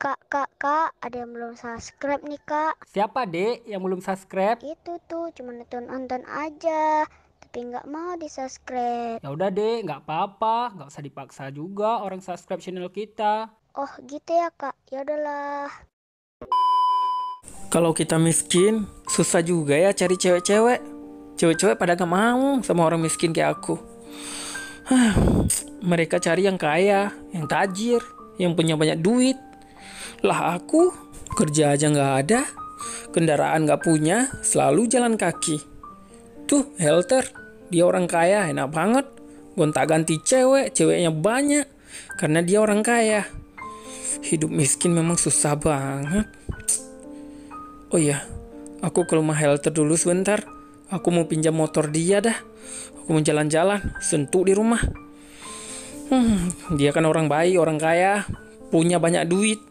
Kak, ada yang belum subscribe nih, Kak. Siapa, Dek, yang belum subscribe? Itu tuh, cuma nonton aja, tapi nggak mau di-subscribe. Ya udah, Dek, nggak apa-apa, nggak usah dipaksa juga orang subscribe channel kita. Oh, gitu ya, Kak. Ya udahlah. Kalau kita miskin, susah juga ya cari cewek-cewek. Cewek-cewek pada gak mau sama orang miskin kayak aku. Mereka cari yang kaya, yang tajir, yang punya banyak duit. Lah aku, kerja aja gak ada, kendaraan gak punya, selalu jalan kaki. Tuh, Helter, dia orang kaya, enak banget. Gonta-ganti cewek, ceweknya banyak, karena dia orang kaya. Hidup miskin memang susah banget. Oh iya, aku ke rumah Helter dulu sebentar. Aku mau pinjam motor dia dah. Aku mau jalan-jalan, sentuh di rumah. Dia kan orang baik, orang kaya, punya banyak duit.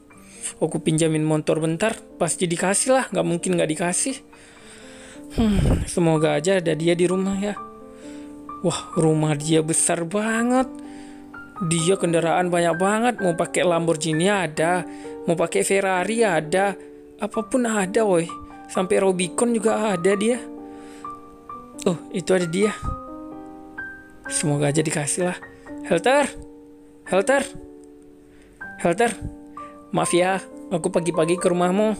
Aku pinjamin motor bentar, pasti dikasih lah. Gak mungkin gak dikasih. Semoga aja ada dia di rumah ya. Wah, rumah dia besar banget. Dia kendaraan banyak banget. Mau pakai Lamborghini ada, mau pakai Ferrari ada, apapun ada woi. Sampai Rubicon juga ada dia. Oh, itu ada dia. Semoga aja dikasih lah. Helter, maaf ya, aku pagi-pagi ke rumahmu.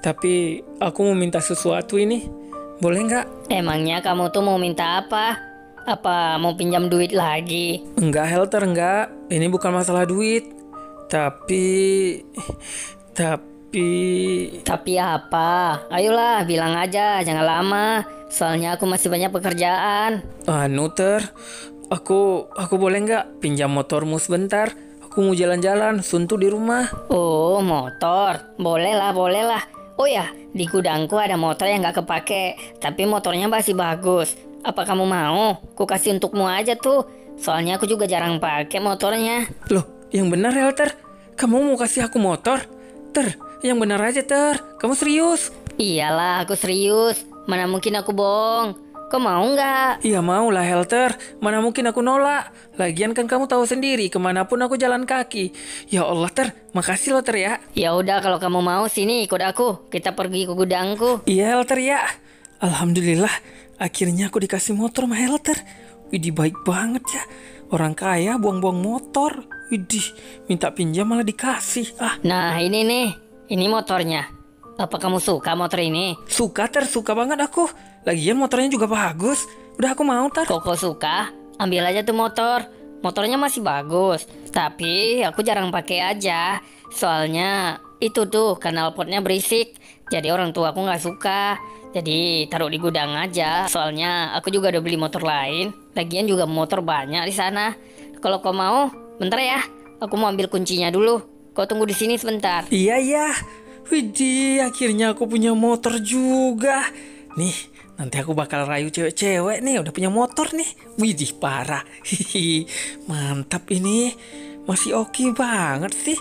Tapi aku mau minta sesuatu ini. Boleh nggak? Emangnya kamu tuh mau minta apa? Apa mau pinjam duit lagi? Enggak, Helter, enggak. Ini bukan masalah duit. Tapi Tapi apa? Ayolah, bilang aja, jangan lama. Soalnya aku masih banyak pekerjaan. aku boleh nggak pinjam motormu sebentar? Aku mau jalan-jalan, suntuk di rumah. Oh, motor. Boleh lah. Oh ya, di gudangku ada motor yang gak kepake, tapi motornya masih bagus. Apa kamu mau? Ku kasih untukmu aja tuh. Soalnya aku juga jarang pakai motornya. Loh, yang benar Helter? Kamu mau kasih aku motor? Yang benar aja Kamu serius? Iyalah, aku serius. Mana mungkin aku bohong. Kau mau nggak? Iya mau lah Helter. Mana mungkin aku nolak. Lagian kan kamu tahu sendiri kemanapun aku jalan kaki. Ya Allah makasih loh ya. Ya udah, kalau kamu mau sini ikut aku. Kita pergi ke gudangku. Iya Helter ya. Alhamdulillah, akhirnya aku dikasih motor sama Helter. Widih, baik banget ya. Orang kaya buang-buang motor. Widih, minta pinjam malah dikasih. Nah ini nih, ini motornya. Apa kamu suka motor ini? Suka suka banget aku. Lagian motornya juga bagus. Udah aku mau Kok suka? Ambil aja tuh motor. Motornya masih bagus. Tapi aku jarang pakai aja. Soalnya itu tuh knalpotnya berisik. Jadi orang tua aku nggak suka. Jadi taruh di gudang aja. Soalnya aku juga udah beli motor lain. Lagian juga motor banyak di sana. Kalau kau mau, bentar ya. Aku mau ambil kuncinya dulu. Kau tunggu di sini sebentar. Iya. Widih, akhirnya aku punya motor juga. Nih, nanti aku bakal rayu cewek-cewek nih. Udah punya motor nih. Widih, parah. Hihi, mantap ini. Masih oke banget sih.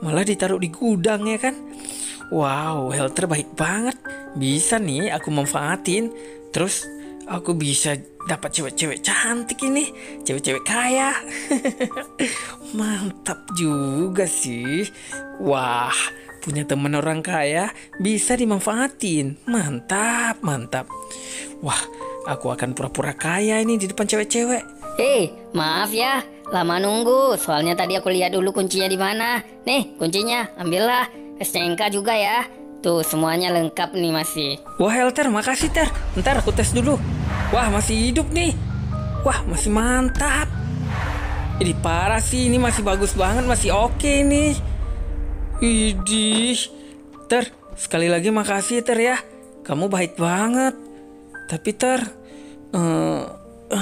Malah ditaruh di gudang ya kan. Wow, Helter baik banget. Bisa nih aku manfaatin. Terus aku bisa dapat cewek-cewek cantik ini. Cewek-cewek kaya. Mantap juga sih. Wah, punya teman orang kaya bisa dimanfaatin. Mantap. Wah, aku akan pura-pura kaya ini di depan cewek-cewek. Maaf ya, lama nunggu. Soalnya tadi aku lihat dulu kuncinya di mana. Nih, kuncinya, ambillah. STNK juga ya. Tuh, semuanya lengkap nih masih. Wah, Helter, makasih Ntar aku tes dulu. Wah, masih hidup nih. Wah, masih mantap. Ini parah sih, ini masih bagus banget, masih oke nih. Idih, sekali lagi makasih ya. Kamu baik banget. Tapi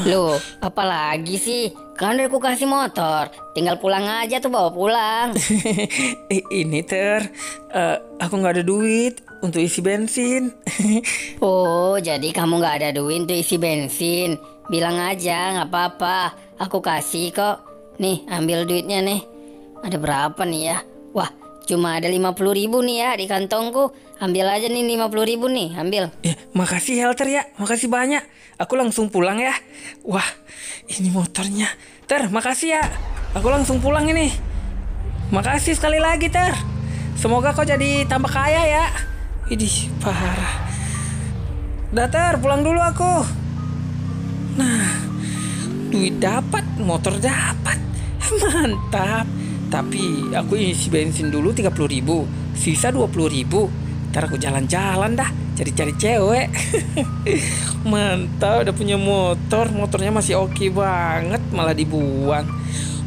Loh, apalagi sih? Kan udah aku kasih motor. Tinggal pulang aja tuh, bawa pulang. ini aku nggak ada duit untuk isi bensin. Oh, jadi kamu nggak ada duit untuk isi bensin. Bilang aja, nggak apa-apa. Aku kasih kok. Nih, ambil duitnya nih. Ada berapa nih ya? Wah, cuma ada 50.000 nih ya di kantongku. Ambil aja nih 50.000 nih, ambil. Ya, makasih Helter ya, makasih banyak. Aku langsung pulang ya. Wah, ini motornya. Makasih ya. Aku langsung pulang ini. Makasih sekali lagi Semoga kau jadi tambah kaya ya. Idih, parah. Datar, pulang dulu aku. Nah, duit dapat, motor dapat. Mantap. Tapi aku isi bensin dulu 30.000, sisa 20.000. Ntar aku jalan-jalan dah, cari-cari cewek. Mantap, udah punya motor. Motornya masih oke banget, malah dibuang.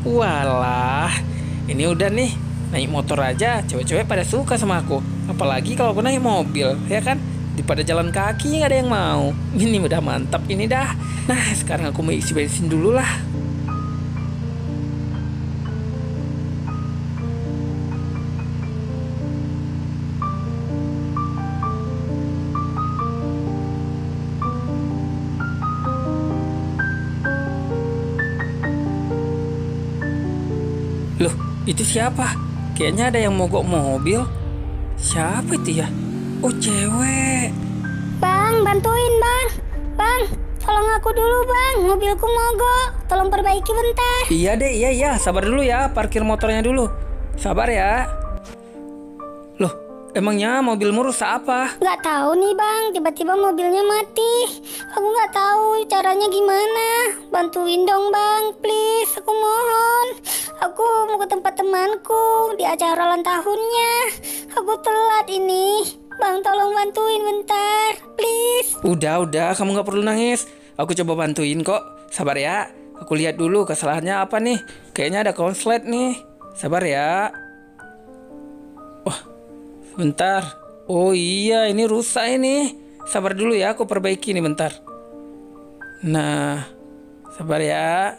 Walah, ini udah nih, naik motor aja cewek-cewek pada suka sama aku. Apalagi kalau aku naik mobil, ya kan? Daripada jalan kaki nggak ada yang mau. Ini udah mantap ini dah. Nah, sekarang aku mau isi bensin dulu lah. Loh, itu siapa? Kayaknya ada yang mogok mobil. Siapa itu ya? Oh, cewek. Bang, bantuin bang. Bang, tolong aku dulu bang, mobilku mogok. Tolong perbaiki bentar. Iya deh, iya. Sabar dulu ya, parkir motornya dulu. Sabar ya. Loh, emangnya mobilmu rusak apa? Nggak tahu nih bang, tiba-tiba mobilnya mati. Aku nggak tahu caranya gimana. Bantuin dong bang, please, aku mohon. Aku mau ke tempat temanku di acara ulang tahunnya. Aku telat ini. Bang, tolong bantuin bentar, please. Udah, kamu nggak perlu nangis. Aku coba bantuin kok. Sabar ya. Aku lihat dulu kesalahannya apa nih. Kayaknya ada konslet nih. Sabar ya. Wah, bentar. Oh iya, ini rusak ini. Sabar dulu ya, aku perbaiki nih bentar. Nah, sabar ya.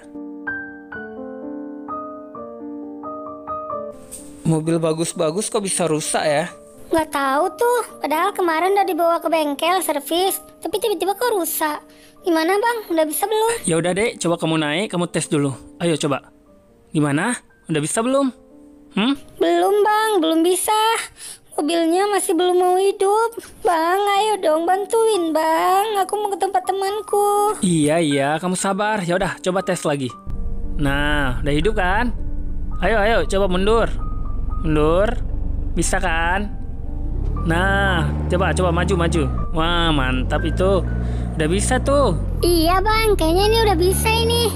Mobil bagus-bagus kok bisa rusak ya? Nggak tahu tuh, padahal kemarin udah dibawa ke bengkel servis, tapi tiba-tiba kok rusak. Gimana bang, udah bisa belum? Ya udah dek, coba kamu naik, kamu tes dulu. Ayo coba. Gimana? Udah bisa belum? Belum bang, belum bisa. Mobilnya masih belum mau hidup. Bang, ayo dong bantuin bang. Aku mau ke tempat temanku. Iya, kamu sabar. Ya udah, coba tes lagi. Nah, udah hidup kan? Ayo, coba mundur. Mundur. Bisa kan? Nah, coba maju. Wah, mantap itu. Udah bisa tuh. Iya bang, kayaknya ini udah bisa ini.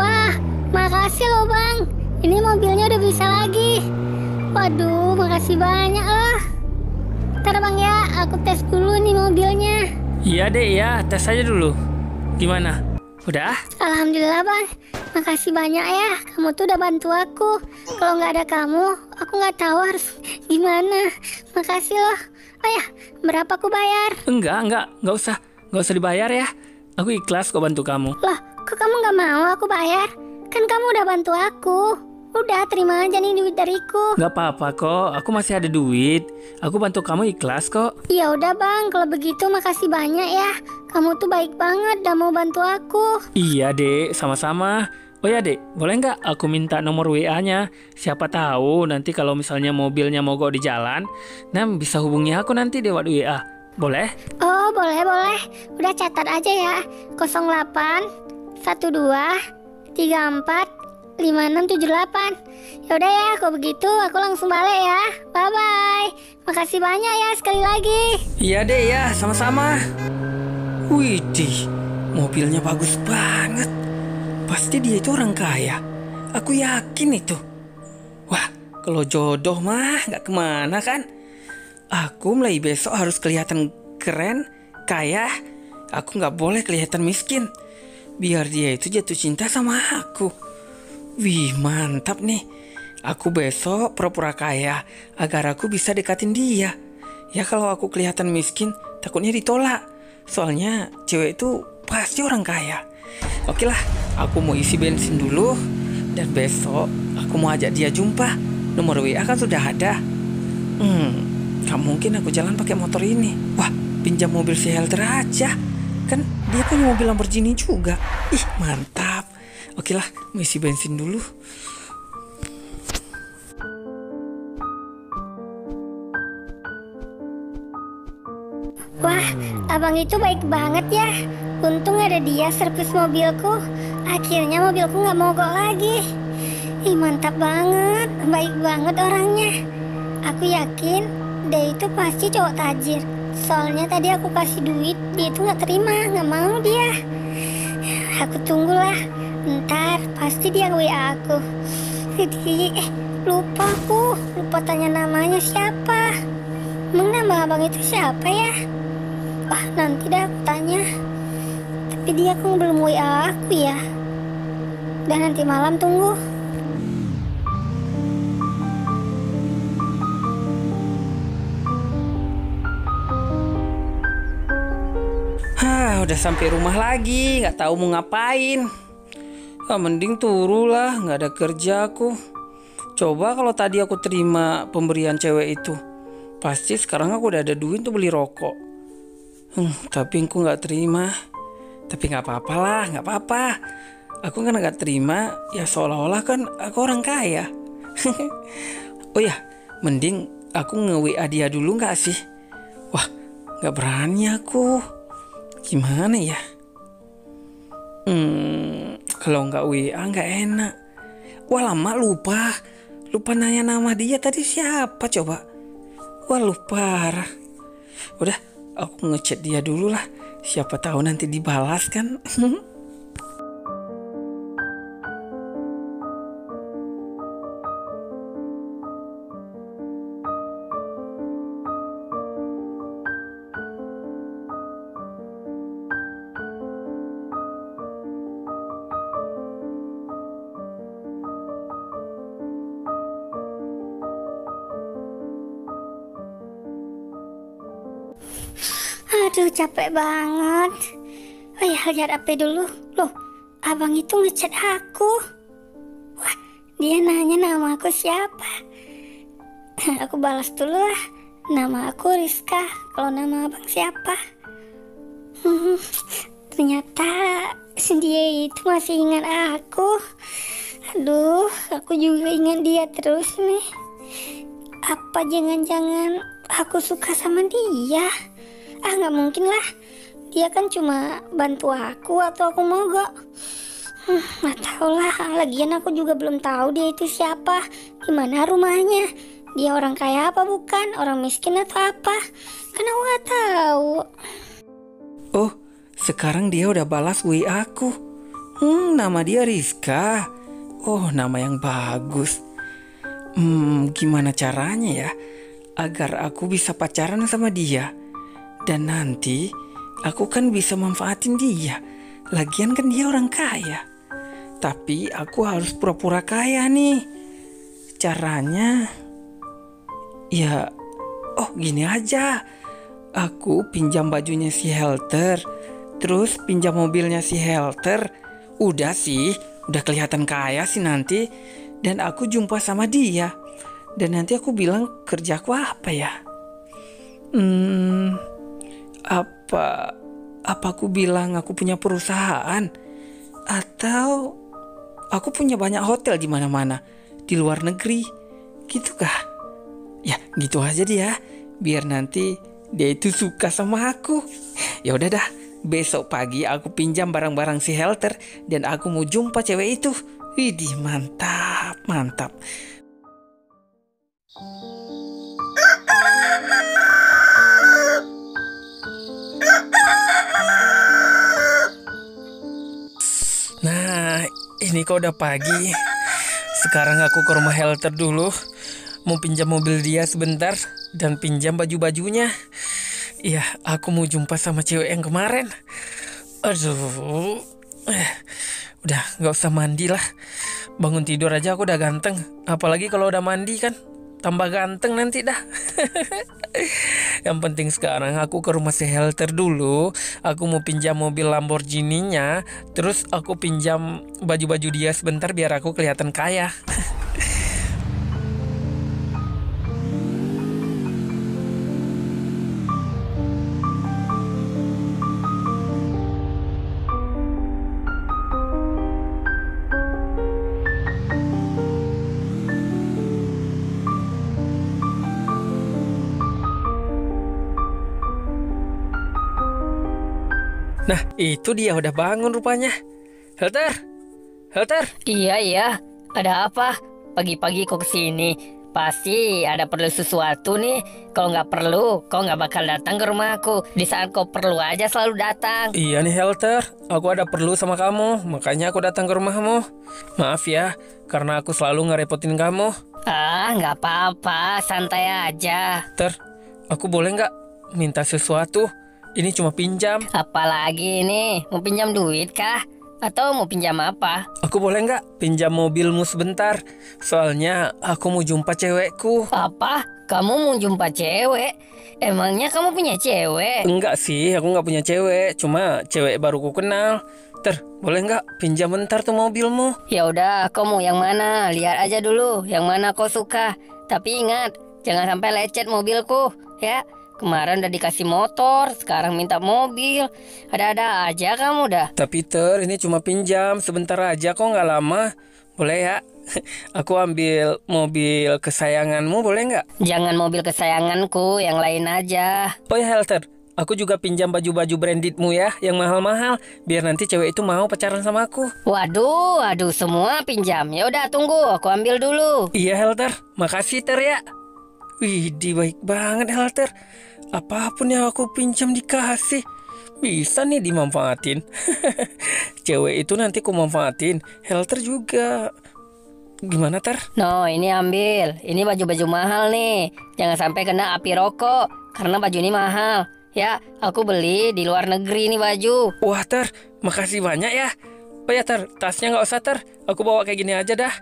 Wah, makasih loh bang. Ini mobilnya udah bisa lagi. Waduh, makasih banyak loh. Ntar bang ya, aku tes dulu nih mobilnya. Iya deh, ya. Tes aja dulu. Gimana? Udah? Alhamdulillah bang, makasih banyak ya. Kamu tuh udah bantu aku. Kalau nggak ada kamu, aku nggak tahu harus gimana. Makasih loh. Oh ya, berapa aku bayar? Enggak usah. Enggak usah dibayar ya. Aku ikhlas kok bantu kamu. Loh, kok kamu nggak mau aku bayar? Kan kamu udah bantu aku. Udah, terima aja nih duit dariku. Nggak apa-apa kok, aku masih ada duit. Aku bantu kamu ikhlas kok. Ya udah bang, kalau begitu makasih banyak ya. Kamu tuh baik banget, udah mau bantu aku. Iya dek, sama-sama. Oh ya dek, boleh nggak aku minta nomor WA-nya? Siapa tahu nanti kalau misalnya mobilnya mogok di jalan, nah bisa hubungi aku nanti lewat WA. Boleh? Oh boleh. Udah catat aja ya. 08 12 34 5678. Yaudah ya, kalau begitu aku langsung balik ya. Bye-bye. Makasih banyak ya sekali lagi. Iya deh ya, sama-sama. Widih, mobilnya bagus banget. Pasti dia itu orang kaya. Aku yakin itu. Wah, kalau jodoh mah gak kemana kan. Aku mulai besok harus kelihatan keren, kaya. Aku gak boleh kelihatan miskin. Biar dia itu jatuh cinta sama aku. Wih, mantap nih. Aku besok pura-pura kaya agar aku bisa dekatin dia. Ya kalau aku kelihatan miskin, takutnya ditolak. Soalnya cewek itu pasti orang kaya. Oke lah, aku mau isi bensin dulu. Dan besok aku mau ajak dia jumpa. Nomor WA kan sudah ada. Gak mungkin aku jalan pakai motor ini. Wah, pinjam mobil si Helter aja. Kan dia punya mobil Lamborghini juga. Ih, mantap. Oke lah, mau isi bensin dulu. Wah, abang itu baik banget ya. Untung ada dia servis mobilku. Akhirnya mobilku gak mogok lagi. Ih, mantap banget. Baik banget orangnya. Aku yakin yakin dia itu pasti cowok tajir. Soalnya tadi aku kasih duit, dia itu nggak terima, nggak mau dia. Aku tunggulah, ntar pasti dia WA aku. Jadi lupa tanya namanya siapa. Emang nama abang itu siapa ya? Wah, nanti dah aku tanya. Tapi dia kok belum WA aku ya. Dan nanti malam tunggu. Udah sampai rumah lagi, nggak tahu mau ngapain. Mending turu lah, nggak ada kerja aku. Coba kalau tadi aku terima pemberian cewek itu, pasti sekarang aku udah ada duit untuk beli rokok. Tapi aku nggak terima. Tapi nggak apa-apa lah, nggak apa-apa. Aku kan nggak terima, ya seolah-olah kan aku orang kaya. Oh ya, mending aku nge-WA dia dulu nggak sih? Wah, nggak berani aku. Gimana ya? Kalau nggak WA nggak enak. Wah, lama lupa nanya nama dia tadi siapa coba. Wah, lupa. Udah, aku ngechat dia dulu lah. Siapa tahu nanti dibalas kan. Aduh, capek banget. Oh ya, lihat HP dulu. Loh, abang itu ngechat aku. Wah, dia nanya nama aku siapa. Aku balas dulu lah. Nama aku Rizka. Kalau nama abang siapa? Ternyata dia itu masih ingat aku. Aduh, aku juga ingat dia terus nih. Apa jangan-jangan aku suka sama dia? Nggak mungkin lah. Dia kan cuma bantu aku atau aku mogok. Nggak tahu lah. Lagian aku juga belum tahu dia itu siapa, di mana rumahnya, dia orang kaya apa bukan, orang miskin atau apa. Kan aku nggak tahu. Oh, sekarang dia udah balas WA aku. Nama dia Rizka. Oh, nama yang bagus. Gimana caranya ya agar aku bisa pacaran sama dia? Dan nanti aku kan bisa manfaatin dia. Lagian kan dia orang kaya. Tapi aku harus pura-pura kaya nih. Caranya ya, gini aja. Aku pinjam bajunya si Helter, terus pinjam mobilnya si Helter. Udah sih, udah kelihatan kaya sih nanti. Dan aku jumpa sama dia. Dan nanti aku bilang kerjaku apa ya? Apa aku bilang aku punya perusahaan, atau aku punya banyak hotel di mana-mana di luar negeri, gitu kah? Ya gitu aja dia, biar nanti dia itu suka sama aku. Ya udah dah, besok pagi aku pinjam barang-barang si Helter dan aku mau jumpa cewek itu. Widih, mantap. Nah, ini kok udah pagi. Sekarang aku ke rumah Helter dulu. Mau pinjam mobil dia sebentar dan pinjam baju-bajunya. Iya, aku mau jumpa sama cewek yang kemarin. Aduh, udah gak usah mandi lah. Bangun tidur aja aku udah ganteng. Apalagi kalau udah mandi kan tambah ganteng nanti dah. Yang penting sekarang aku ke rumah si Helter dulu. Aku mau pinjam mobil Lamborghini-nya. Terus aku pinjam baju-baju dia sebentar biar aku kelihatan kaya. Nah, itu dia udah bangun rupanya. Helter. Iya, ada apa? Pagi-pagi kok kesini? Pasti ada perlu sesuatu nih. Kalau nggak perlu, kau nggak bakal datang ke rumahku. Di saat kau perlu aja selalu datang. Iya nih Helter, aku ada perlu sama kamu, makanya aku datang ke rumahmu. Maaf ya, karena aku selalu ngerepotin kamu. Ah, nggak apa-apa, santai aja. Ter, aku boleh nggak minta sesuatu? Ini cuma pinjam. Apalagi ini, mau pinjam duit kah? Atau mau pinjam apa? Aku boleh nggak pinjam mobilmu sebentar? Soalnya aku mau jumpa cewekku. Apa? Kamu mau jumpa cewek? Emangnya kamu punya cewek? Enggak sih, aku nggak punya cewek. Cuma cewek baru ku kenal. Ter, boleh nggak pinjam bentar tuh mobilmu? Ya udah, kau mau yang mana? Lihat aja dulu, yang mana kau suka. Tapi ingat, jangan sampai lecet mobilku, ya. Kemarin udah dikasih motor, sekarang minta mobil. Ada-ada aja kamu dah. Tapi Ter, ini cuma pinjam sebentar aja kok, nggak lama. Boleh ya? Aku ambil mobil kesayanganmu, boleh nggak? Jangan mobil kesayanganku, yang lain aja. Oh ya Helter, aku juga pinjam baju-baju brandedmu ya, yang mahal-mahal. Biar nanti cewek itu mau pacaran sama aku. Waduh, semua pinjam. Ya udah tunggu, aku ambil dulu. Iya Helter, makasih Ter ya. Wih, baik banget Helter. Apapun yang aku pinjam dikasih. Bisa nih dimanfaatin. Cewek itu nanti ku manfaatin. Helter juga. Gimana Ter? No, ini ambil. Ini baju-baju mahal nih. Jangan sampai kena api rokok. Karena baju ini mahal. Ya, aku beli di luar negeri nih baju. Wah Ter, makasih banyak ya. Oh ya Ter, tasnya nggak usah Ter. Aku bawa kayak gini aja dah.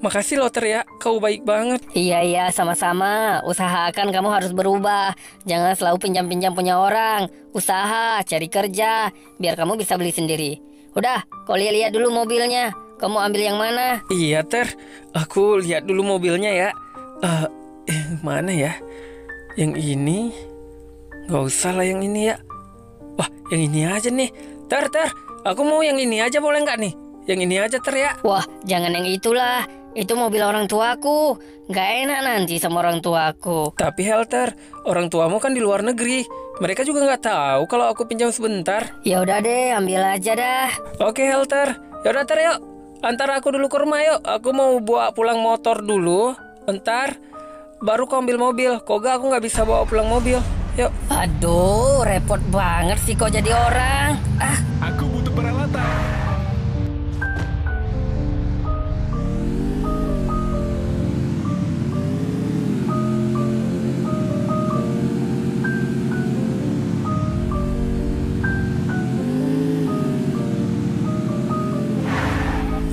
Makasih loh Ter ya, kau baik banget. Iya, sama-sama. Usahakan kamu harus berubah. Jangan selalu pinjam-pinjam punya orang. Usaha, cari kerja, biar kamu bisa beli sendiri. Udah, kau lihat-lihat dulu mobilnya. Kamu ambil yang mana? Iya Ter, aku lihat dulu mobilnya ya. Mana ya? Yang ini? Gak usah lah yang ini ya. Wah, yang ini aja nih. Ter, aku mau yang ini aja boleh nggak nih? Yang ini aja Ter ya. Wah, jangan yang itulah. Itu mobil orang tuaku. Gak enak nanti sama orang tuaku. Tapi Helter, orang tuamu kan di luar negeri. Mereka juga nggak tahu kalau aku pinjam sebentar. Ya udah deh, ambil aja dah. Oke Helter, yaudah Ter yuk. Antar aku dulu ke rumah yuk. Aku mau bawa pulang motor dulu. Entar baru kau ambil mobil. Kok gak aku nggak bisa bawa pulang mobil. Yuk. Aduh, repot banget sih kau jadi orang. Aku butuh peralatan.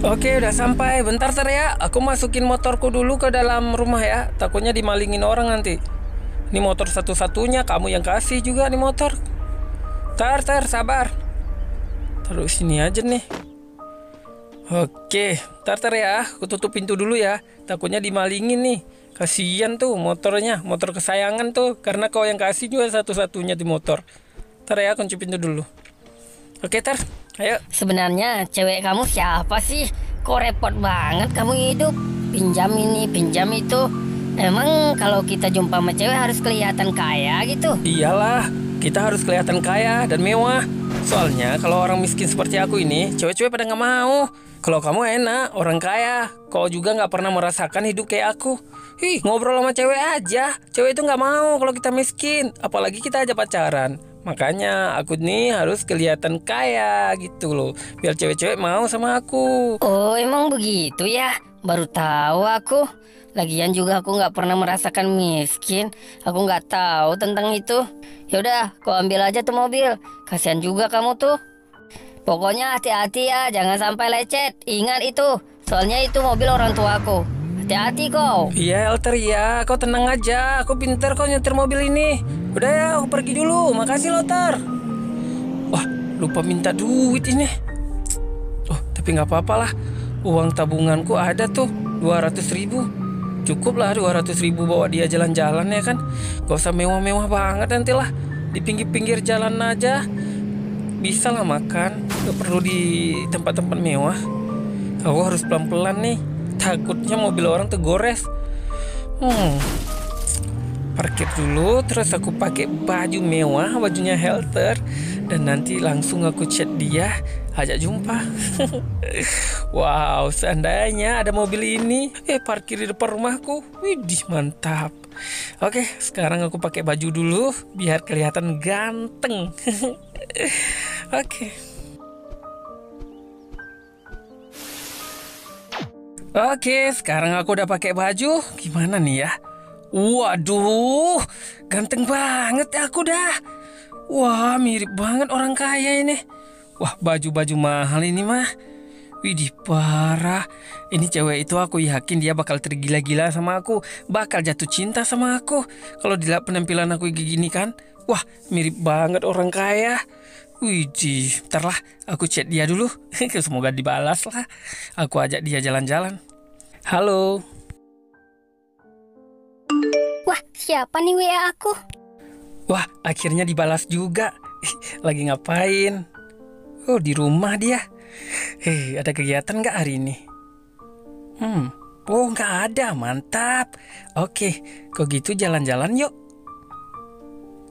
Oke, udah sampai. Bentar Ter ya. Aku masukin motorku dulu ke dalam rumah ya. Takutnya dimalingin orang nanti. Ini motor satu-satunya. Kamu yang kasih juga nih motor. Ter, sabar. Taruh sini aja nih. Oke, Ter ya. Aku tutup pintu dulu ya. Takutnya dimalingin nih. Kasian tuh motornya. Motor kesayangan tuh. Karena kau yang kasih juga satu-satunya di motor. Ter ya, kunci pintu dulu. Oke Ter, ayo. Sebenarnya cewek kamu siapa sih? Kok repot banget kamu hidup. Pinjam ini, pinjam itu. Emang kalau kita jumpa sama cewek harus kelihatan kaya gitu? Iyalah, kita harus kelihatan kaya dan mewah. Soalnya kalau orang miskin seperti aku ini, cewek-cewek pada nggak mau. Kalau kamu enak, orang kaya. Kau juga nggak pernah merasakan hidup kayak aku. Ngobrol sama cewek aja. Cewek itu nggak mau kalau kita miskin. Apalagi kita aja pacaran. Makanya aku nih harus kelihatan kaya gitu loh. Biar cewek-cewek mau sama aku. Oh, emang begitu ya? Baru tahu aku. Lagian juga aku nggak pernah merasakan miskin. Aku nggak tahu tentang itu. Yaudah, kau ambil aja tuh mobil. Kasihan juga kamu tuh. Pokoknya hati-hati ya, jangan sampai lecet. Ingat itu, soalnya itu mobil orang tuaku. Hati-hati kau. Iya Helter ya, kau tenang aja. Aku pinter kok nyetir mobil ini. Udah ya, aku pergi dulu. Makasih lo Ter. Wah, lupa minta duit ini. Oh, tapi nggak apa-apa lah. Uang tabunganku ada tuh 200.000. Cukup lah 200.000 bawa dia jalan-jalan ya kan. Gak usah mewah-mewah banget nanti lah. Di pinggir-pinggir jalan aja bisa lah makan. Gak perlu di tempat-tempat mewah. Aku harus pelan-pelan nih. Takutnya mobil orang tergores. Parkir dulu. Terus aku pakai baju mewah, bajunya Helter. Dan nanti langsung aku chat dia. ajak jumpa. Wow, seandainya ada mobil ini parkir di depan rumahku. Widih, mantap. Oke, sekarang aku pakai baju dulu biar kelihatan ganteng. Oke. Oke, sekarang aku udah pakai baju. Gimana nih ya? Waduh, ganteng banget aku dah. Wah, mirip banget orang kaya ini. Wah, baju-baju mahal ini mah. Widih, parah. Ini cewek itu aku yakin dia bakal tergila-gila sama aku. Bakal jatuh cinta sama aku. Kalau dilihat penampilan aku kayak gini kan. Wah, mirip banget orang kaya. Widih, ntar lah aku chat dia dulu. Semoga dibalas lah. Aku ajak dia jalan-jalan. Halo. Wah, siapa nih WA aku? Wah, akhirnya dibalas juga. Lagi ngapain? Oh, di rumah dia. Ada kegiatan nggak hari ini? Oh, nggak ada. Mantap. Oke, kok gitu jalan-jalan yuk.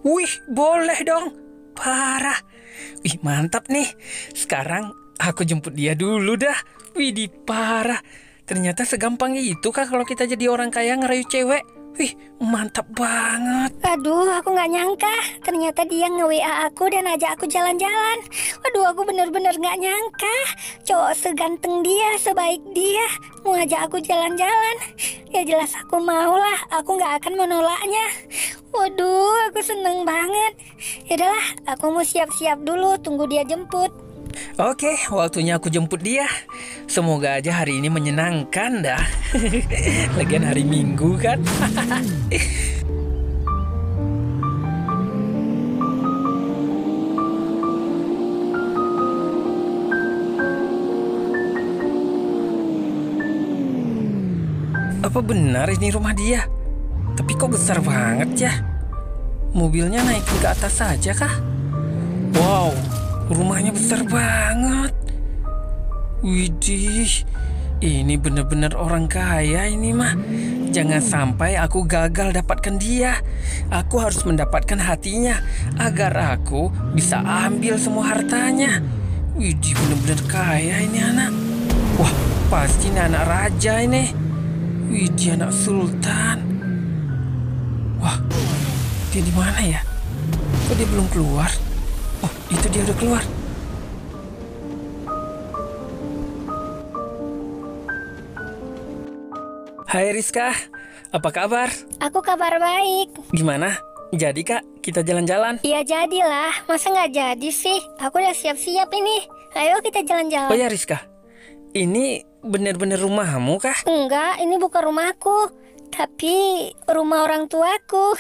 Wih, boleh dong. Parah. Wih, mantap nih. Sekarang aku jemput dia dulu dah. Wih, di parah. Ternyata segampang itu kah kalau kita jadi orang kaya ngerayu cewek? Wih, mantap banget. Aduh, aku nggak nyangka. Ternyata dia nge-WA aku dan ajak aku jalan-jalan. Waduh, aku bener-bener nggak nyangka. Cowok seganteng dia, sebaik dia, mau ngajak aku jalan-jalan. Ya jelas aku mau lah, aku nggak akan menolaknya. Waduh, aku seneng banget. Yaudahlah, aku mau siap-siap dulu, tunggu dia jemput. Oke, waktunya aku jemput dia. Semoga aja hari ini menyenangkan dah. Lagian hari Minggu kan. Apa benar ini rumah dia? Tapi kok besar banget ya? Mobilnya naikin ke atas saja kah? Wow, rumahnya besar banget. Widih, ini bener-bener orang kaya ini mah. Jangan sampai aku gagal dapatkan dia. Aku harus mendapatkan hatinya agar aku bisa ambil semua hartanya. Widih, bener-bener kaya ini anak. Wah, pasti ini anak raja ini. Widih, anak sultan. Wah, dia di mana ya? Kok dia belum keluar? Oh, itu dia udah keluar. Hai Rizka, apa kabar? Aku kabar baik. Gimana? Jadi kak, kita jalan-jalan? Ya jadilah, masa nggak jadi sih? Aku udah siap-siap ini. Ayo kita jalan-jalan. Oh ya Rizka, ini bener-bener rumahmu kah? Enggak, ini bukan rumahku, tapi rumah orang tuaku.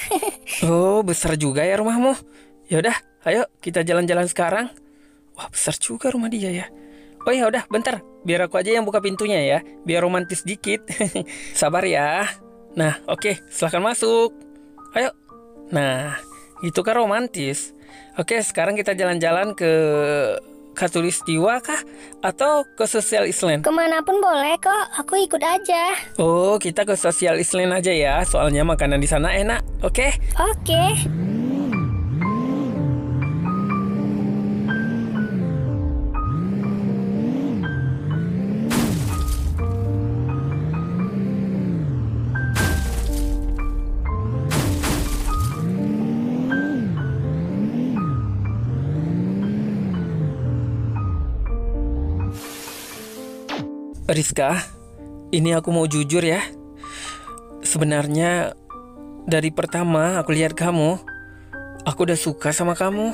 Oh, besar juga ya rumahmu. Yaudah, ayo kita jalan-jalan sekarang. Wah, besar juga rumah dia ya. Oh ya udah, bentar. Biar aku aja yang buka pintunya ya. Biar romantis dikit. Sabar ya. Nah, oke, silahkan masuk. Ayo. Nah, itu kan romantis. Oke, sekarang kita jalan-jalan ke Khatulistiwa kah? Atau ke Sosial Island? Kemanapun boleh kok, aku ikut aja. Oh, kita ke Sosial Island aja ya. Soalnya makanan di sana enak. Oke? Oke. Rizka, ini aku mau jujur ya. Sebenarnya dari pertama aku lihat kamu, aku udah suka sama kamu.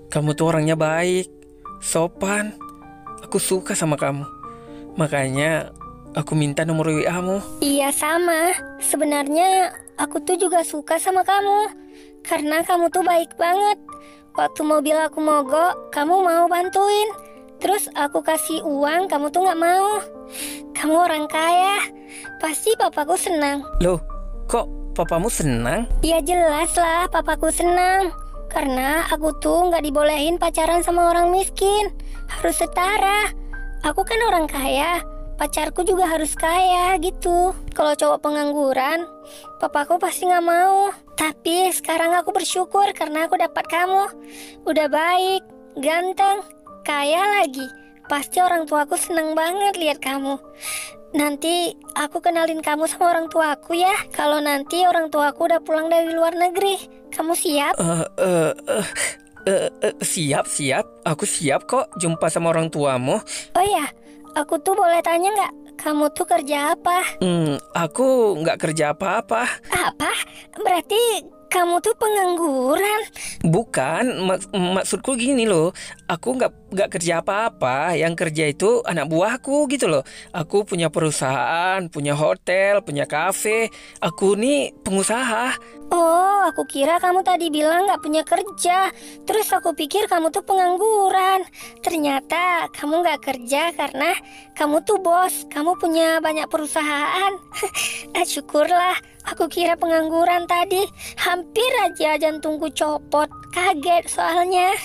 Kamu tuh orangnya baik, sopan. Aku suka sama kamu. Makanya aku minta nomor WA-mu. Iya sama, sebenarnya aku tuh juga suka sama kamu. Karena kamu tuh baik banget. Waktu mobil aku mogok, kamu mau bantuin. Terus aku kasih uang, kamu tuh gak mau. Kamu orang kaya, pasti papaku senang. Loh, kok papamu senang? Ya jelas lah papaku senang. Karena aku tuh gak dibolehin pacaran sama orang miskin. Harus setara. Aku kan orang kaya, pacarku juga harus kaya gitu. Kalau cowok pengangguran, papaku pasti gak mau. Tapi sekarang aku bersyukur karena aku dapat kamu. Udah baik, ganteng, kaya lagi. Pasti orang tuaku seneng banget lihat kamu. Nanti aku kenalin kamu sama orang tuaku ya. Kalau nanti orang tuaku udah pulang dari luar negeri. Kamu siap? Siap. Aku siap kok jumpa sama orang tuamu. Oh ya, aku tuh boleh tanya nggak? Kamu tuh kerja apa? Aku nggak kerja apa-apa. Apa? Berarti kamu tuh pengangguran? Bukan, maksudku gini loh. Aku nggak kerja apa-apa. Yang kerja itu anak buahku gitu loh. Aku punya perusahaan, punya hotel, punya kafe. Aku nih pengusaha. Oh, aku kira kamu tadi bilang nggak punya kerja. Terus aku pikir kamu tuh pengangguran. Ternyata kamu nggak kerja karena kamu tuh bos. Kamu punya banyak perusahaan. Syukurlah, aku kira pengangguran tadi. Hampir aja jantungku copot. Kaget soalnya.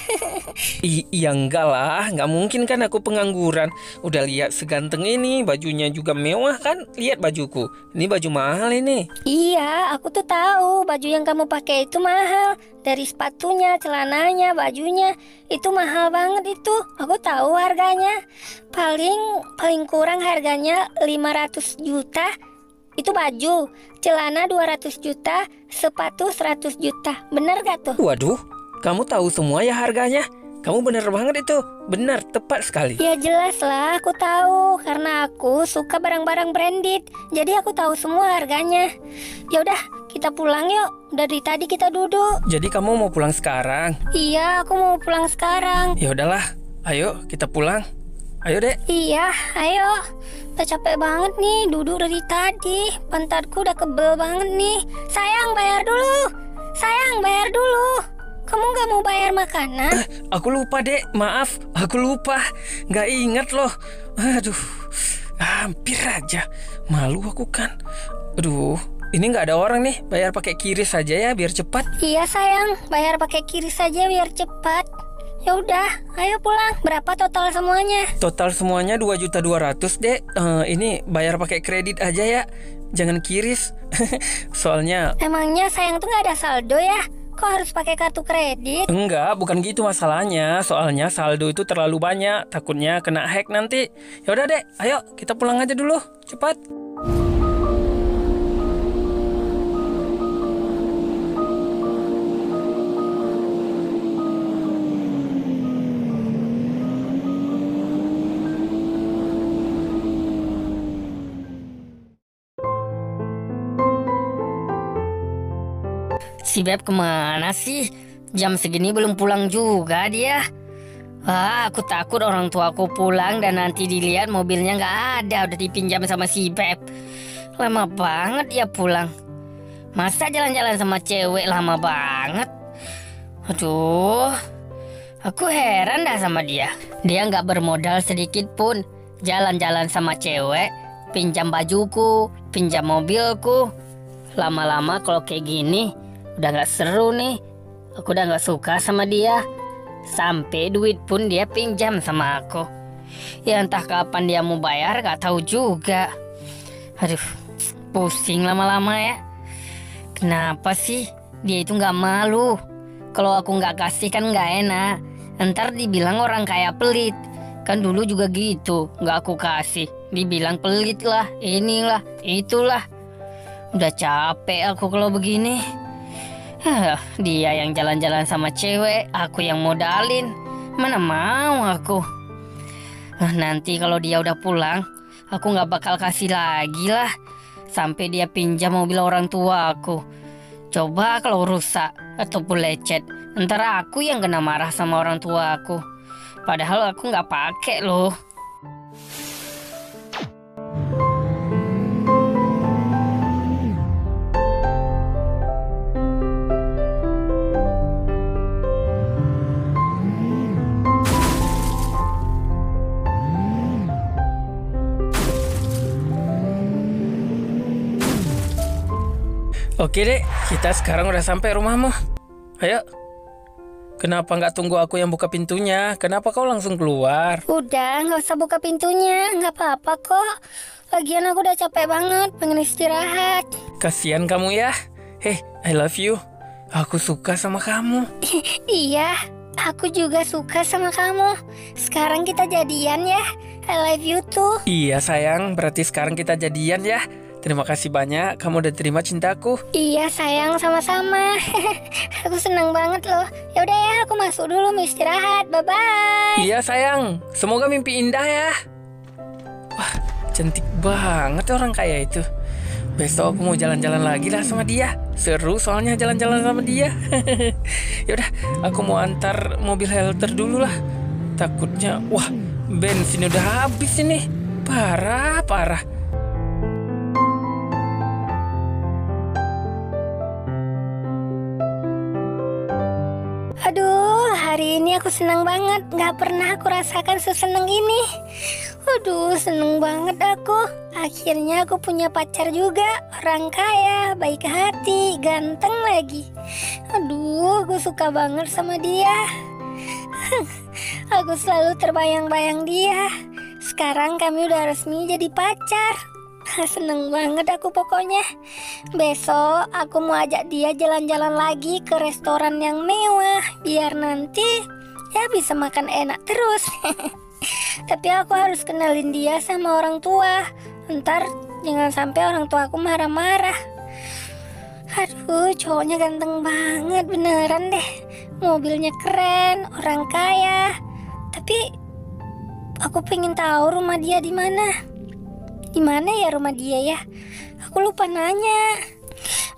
Iya enggak lah, nggak mungkin kan aku pengangguran. Udah lihat seganteng ini, bajunya juga mewah kan? Lihat bajuku, ini baju mahal ini. Iya, aku tuh tahu baju yang kamu pakai itu mahal. Dari sepatunya, celananya, bajunya, itu mahal banget itu. Aku tahu harganya. Paling kurang harganya 500 juta. Itu baju, celana 200 juta, sepatu 100 juta. Bener gak tuh? Waduh, kamu tahu semua ya harganya? Kamu bener banget itu, benar, tepat sekali. Ya jelas lah, aku tahu karena aku suka barang-barang branded. Jadi aku tahu semua harganya. Ya udah, kita pulang yuk. Dari tadi kita duduk. Jadi kamu mau pulang sekarang? Iya, aku mau pulang sekarang. Ya udahlah, ayo kita pulang. Ayo dek. Iya, ayo. Udah capek banget nih duduk dari tadi. Pantatku udah kebel banget nih. Sayang, bayar dulu. Sayang, bayar dulu. Kamu gak mau bayar makanan? Aku lupa dek, maaf, aku lupa. Gak ingat loh. Aduh, hampir aja. Malu aku kan. Aduh, ini gak ada orang nih. Bayar pakai QRIS saja ya biar cepat. Iya sayang, bayar pakai QRIS saja biar cepat. Ya udah, ayo pulang. Berapa total semuanya? Total semuanya 2.200.000 dek. Ini bayar pakai kredit aja ya. Jangan QRIS. Soalnya Emangnya sayang tuh gak ada saldo ya? Kok harus pakai kartu kredit? enggak, bukan gitu masalahnya. Soalnya saldo itu terlalu banyak, takutnya kena hack nanti. Ya udah dek, ayo kita pulang aja dulu, cepat. Si Beb kemana sih? Jam segini belum pulang juga dia. Aku takut orang tua aku pulang dan nanti dilihat mobilnya nggak ada, udah dipinjam sama si Beb. Lama banget dia pulang. Masa jalan-jalan sama cewek lama banget? Aduh, aku heran dah sama dia. Dia nggak bermodal sedikit pun. Jalan-jalan sama cewek, pinjam bajuku, pinjam mobilku. Lama-lama kalau kayak gini udah gak seru nih. Aku udah gak suka sama dia. Sampai duit pun dia pinjam sama aku. Ya entah kapan dia mau bayar gak tahu juga. Aduh, pusing lama-lama ya. Kenapa sih dia itu gak malu? Kalau aku gak kasih kan gak enak. Ntar dibilang orang kaya pelit. Kan dulu juga gitu, gak aku kasih. Dibilang pelit lah, inilah, itulah. Udah capek aku kalau begini. Dia yang jalan-jalan sama cewek, aku yang modalin. Mana mau aku. Nanti kalau dia udah pulang, aku gak bakal kasih lagi lah. Sampai dia pinjam mobil orang tua aku. Coba kalau rusak ataupun lecet, ntar aku yang kena marah sama orang tua aku. Padahal aku gak pakai loh. Oke dek, kita sekarang udah sampai rumahmu. Ayo. Kenapa nggak tunggu aku yang buka pintunya? Kenapa kau langsung keluar? Udah, gak usah buka pintunya. Gak apa-apa kok. Lagian aku udah capek banget, pengen istirahat. Kasian kamu ya. Hey, I love you. Aku suka sama kamu. Iya, Aku juga suka sama kamu. Sekarang kita jadian ya. I love you too. Iya sayang, berarti sekarang kita jadian ya. Terima kasih banyak kamu udah terima cintaku. Iya sayang, sama-sama. Aku senang banget loh. Yaudah ya, aku masuk dulu mau istirahat. Bye-bye. Iya sayang, semoga mimpi indah ya. Wah, cantik banget orang kaya itu. Besok aku mau jalan-jalan lagi lah sama dia. Seru soalnya jalan-jalan sama dia. Yaudah, aku mau antar mobil Helter dulu lah. Takutnya, wah, bensin udah habis ini. Parah. Aduh, hari ini aku senang banget. Gak pernah aku rasakan seseneng ini. Aduh, seneng banget aku. Akhirnya aku punya pacar juga. Orang kaya, baik hati, ganteng lagi. Aduh, aku suka banget sama dia. Aku selalu terbayang-bayang dia. Sekarang kami udah resmi jadi pacar. Seneng banget aku pokoknya. Besok aku mau ajak dia jalan-jalan lagi ke restoran yang mewah, biar nanti ya bisa makan enak terus. Tapi aku harus kenalin dia sama orang tua. Ntar jangan sampai orang tua aku marah-marah. Aduh, cowoknya ganteng banget beneran deh. Mobilnya keren, orang kaya. Tapi aku pengen tahu rumah dia di mana. Di mana ya rumah dia ya? Aku lupa nanya.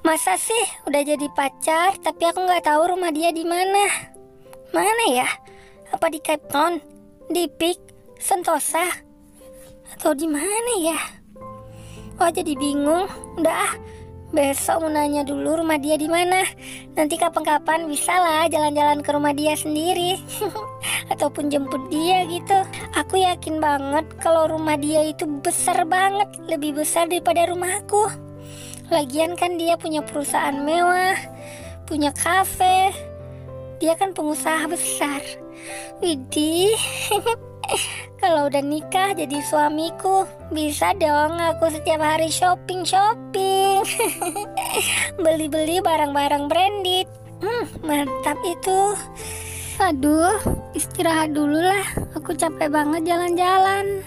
Masa sih udah jadi pacar tapi aku nggak tahu rumah dia di mana? Mana ya? Apa di Cape Town, di Peak, Sentosa, atau di mana ya? Oh, jadi bingung. Udah, besok mau nanya dulu rumah dia di mana. Nanti kapan-kapan bisa lah jalan-jalan ke rumah dia sendiri. Ataupun jemput dia gitu. Aku yakin banget kalau rumah dia itu besar banget, lebih besar daripada rumahku. Lagian kan dia punya perusahaan mewah, punya kafe. Dia kan pengusaha besar. Widih. Kalau udah nikah jadi suamiku, bisa dong aku setiap hari shopping. Beli-beli barang-barang branded. Mantap itu. Aduh, istirahat dulu lah. Aku capek banget jalan-jalan.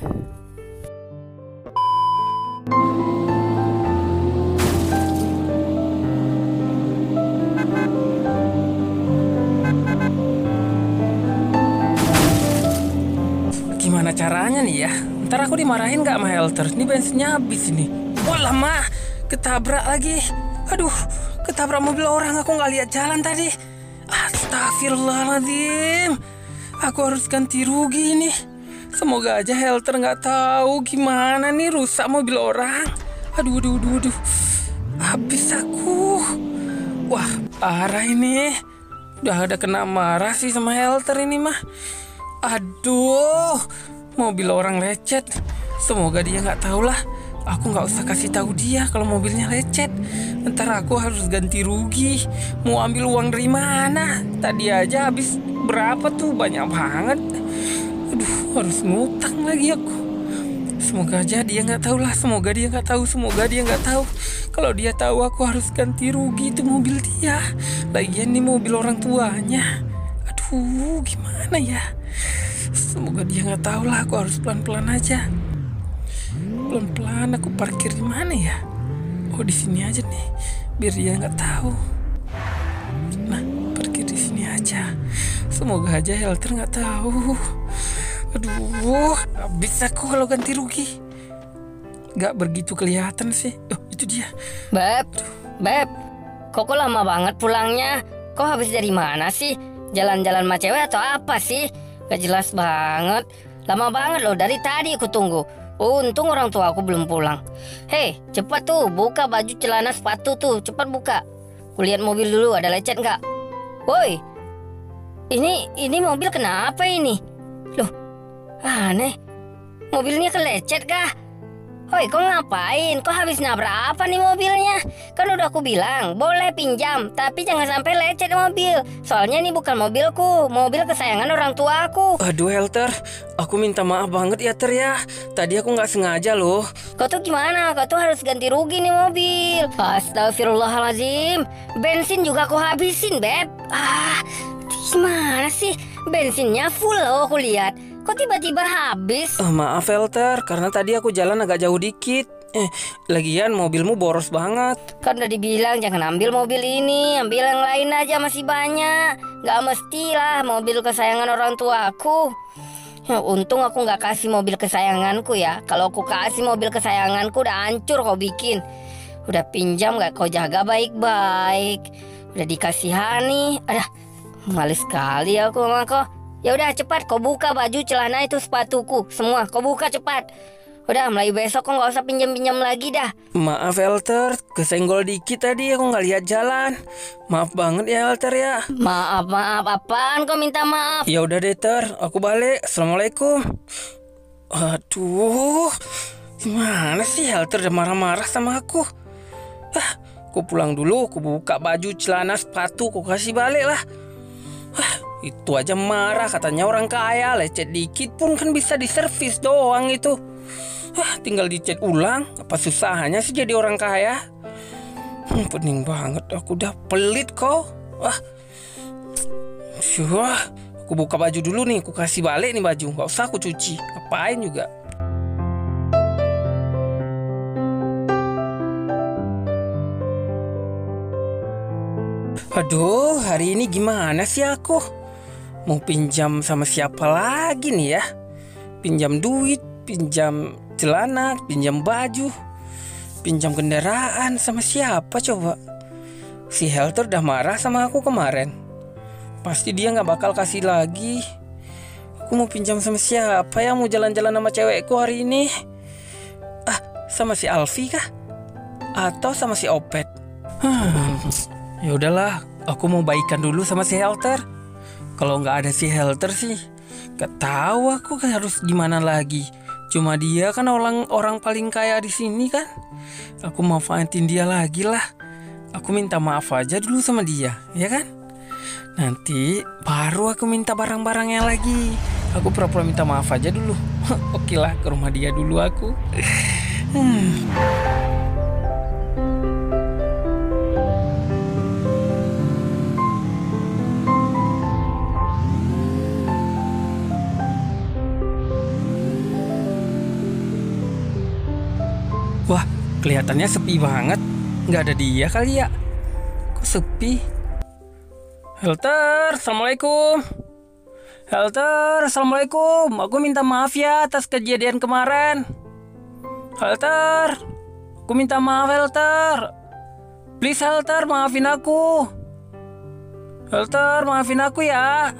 Gimana caranya nih ya? Ntar aku dimarahin gak sama Helter? Ini bensinnya habis ini. Wah lama, ketabrak lagi. Aduh, ketabrak mobil orang, aku gak lihat jalan tadi. Astagfirullahaladzim. Aku harus ganti rugi nih. Semoga aja Helter gak tahu gimana nih rusak mobil orang. Aduh. Habis aku. Wah, parah ini. Udah ada kena marah sih sama Helter ini mah. Aduh, mobil orang lecet. Semoga dia nggak tahu lah. Aku nggak usah kasih tahu dia kalau mobilnya lecet. Ntar aku harus ganti rugi. Mau ambil uang dari mana? Tadi aja habis berapa tuh, banyak banget. Aduh, harus ngutang lagi aku. Semoga aja dia nggak tahu lah. Semoga dia nggak tahu. Kalau dia tahu aku harus ganti rugi itu mobil dia. Lagian ini mobil orang tuanya. Aduh, gimana ya? Semoga dia nggak tahu lah. Aku harus pelan-pelan aja. Pelan-pelan aku parkir di mana ya? Oh, di sini aja nih, biar dia nggak tahu. Nah, parkir di sini aja. Semoga aja Helter nggak tahu. Aduh, habis aku kalau ganti rugi. Nggak begitu kelihatan sih. Oh, itu dia. Beb, kok lama banget pulangnya? Kok habis dari mana sih? Jalan-jalan sama cewek atau apa sih? Gak jelas banget. Lama banget loh, dari tadi aku tunggu. Untung orang tua aku belum pulang. Hei, cepat tuh, buka baju, celana, sepatu tuh. Cepat buka. Kulihat mobil dulu, ada lecet nggak? Woi, ini mobil kenapa ini? Loh, aneh. Mobilnya kelecet kah? Hoi, kok ngapain? Kok habis nabrak apa nih mobilnya? Kan udah aku bilang, boleh pinjam, tapi jangan sampai lecet mobil. Soalnya ini bukan mobilku, mobil kesayangan orang tua aku. Aduh Helter, aku minta maaf banget ya Ter ya. Tadi aku nggak sengaja loh. Kau tuh gimana? Kau tuh harus ganti rugi nih mobil. Astagfirullahaladzim. Bensin juga aku habisin, Beb. Gimana sih? Bensinnya full loh aku lihat. Kok tiba-tiba habis? Maaf Helter, karena tadi aku jalan agak jauh dikit. Lagian mobilmu boros banget. Kan udah dibilang jangan ambil mobil ini, ambil yang lain aja masih banyak. Gak mestilah mobil kesayangan orang tua aku. Ya, untung aku gak kasih mobil kesayanganku ya. Kalau aku kasih mobil kesayanganku udah hancur kau bikin. Udah pinjam gak kau jaga baik-baik. Udah dikasihani. Aduh, males sekali aku sama kau. Ya udah cepat kau buka baju, celana itu, sepatuku semua. Kau buka cepat. Udah mulai besok kau nggak usah pinjam-pinjam lagi dah. Maaf Helter, kesenggol dikit tadi aku nggak lihat jalan. Maaf banget ya Helter ya. Maaf apaan kau minta maaf? Ya udah deh Ter, aku balik. Assalamualaikum. Aduh, gimana sih Helter udah marah-marah sama aku? Aku pulang dulu, aku buka baju, celana, sepatu, aku kasih balik lah. Itu aja marah, katanya orang kaya, lecet dikit pun kan bisa diservis doang itu. Tinggal dicat ulang, apa susahnya sih jadi orang kaya? Pening banget, aku udah pelit kok. Aku buka baju dulu nih, aku kasih balik nih baju, nggak usah aku cuci, ngapain juga. Aduh, hari ini gimana sih aku? Mau pinjam sama siapa lagi nih ya? Pinjam duit, pinjam celana, pinjam baju, pinjam kendaraan sama siapa coba? Si Helter udah marah sama aku kemarin. Pasti dia gak bakal kasih lagi. Aku mau pinjam sama siapa ya? Mau jalan-jalan sama cewekku hari ini? Sama si Alfi kah? Atau sama si Opet? Ya udahlah, aku mau baikan dulu sama si Helter. Kalau nggak ada si Helter sih, gak tahu aku harus gimana lagi. Cuma dia kan orang paling kaya di sini kan. Aku manfaatin dia lagi lah. Aku minta maaf aja dulu sama dia, ya kan? Nanti baru aku minta barang-barangnya lagi. Aku pura-pura minta maaf aja dulu. Oke lah, ke rumah dia dulu aku. Wah, kelihatannya sepi banget. Nggak ada dia kali ya? Kok sepi? Helter, Assalamualaikum. Helter, Assalamualaikum. Aku minta maaf ya atas kejadian kemarin. Helter, aku minta maaf Helter. Please Helter, maafin aku. Helter, maafin aku ya.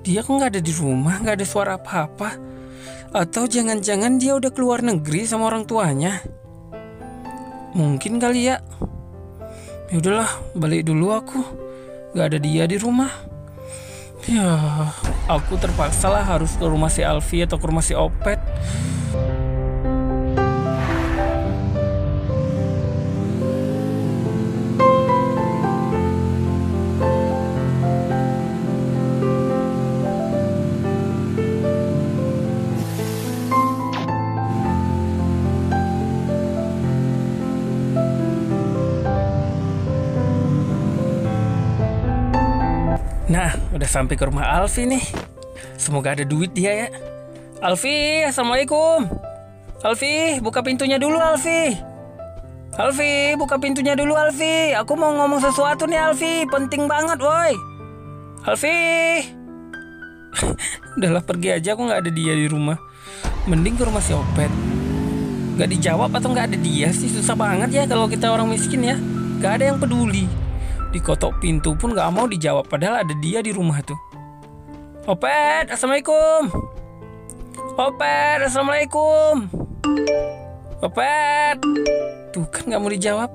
Dia kok nggak ada di rumah, nggak ada suara apa-apa. Atau jangan-jangan dia udah keluar negeri sama orang tuanya. Mungkin kali ya. Ya udahlah, balik dulu aku. Gak ada dia di rumah. Ya, aku terpaksa lah harus ke rumah si Alfi atau ke rumah si Opet. Nah, udah sampai ke rumah Alfi nih. Semoga ada duit dia ya. Alfi, Assalamualaikum. Alfi, buka pintunya dulu Alfi. Alfi, buka pintunya dulu Alfi. Aku mau ngomong sesuatu nih Alfi, penting banget woi. Alfi. Udahlah pergi aja, aku gak ada dia di rumah. Mending ke rumah si Opet. Gak dijawab atau gak ada dia sih, susah banget ya kalau kita orang miskin ya. Gak ada yang peduli. Dikotok pintu pun gak mau dijawab, padahal ada dia di rumah tuh. Opet, Assalamualaikum. Opet, Assalamualaikum. Opet. Tuh kan gak mau dijawab.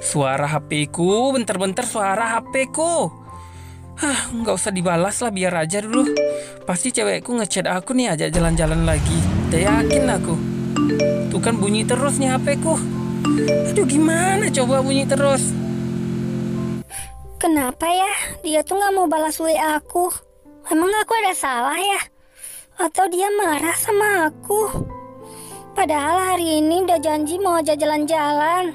Suara HP-ku, bentar-bentar suara HP-ku. Gak usah dibalas lah, biar aja dulu. Pasti cewekku ngechat aku nih, ajak jalan-jalan lagi. Udah yakin aku. Tuh kan bunyi terus nih HP-ku. Aduh gimana coba bunyi terus. Kenapa ya dia tuh gak mau balas WA aku? Emang aku ada salah ya? Atau dia marah sama aku? Padahal hari ini udah janji mau ajak jalan-jalan.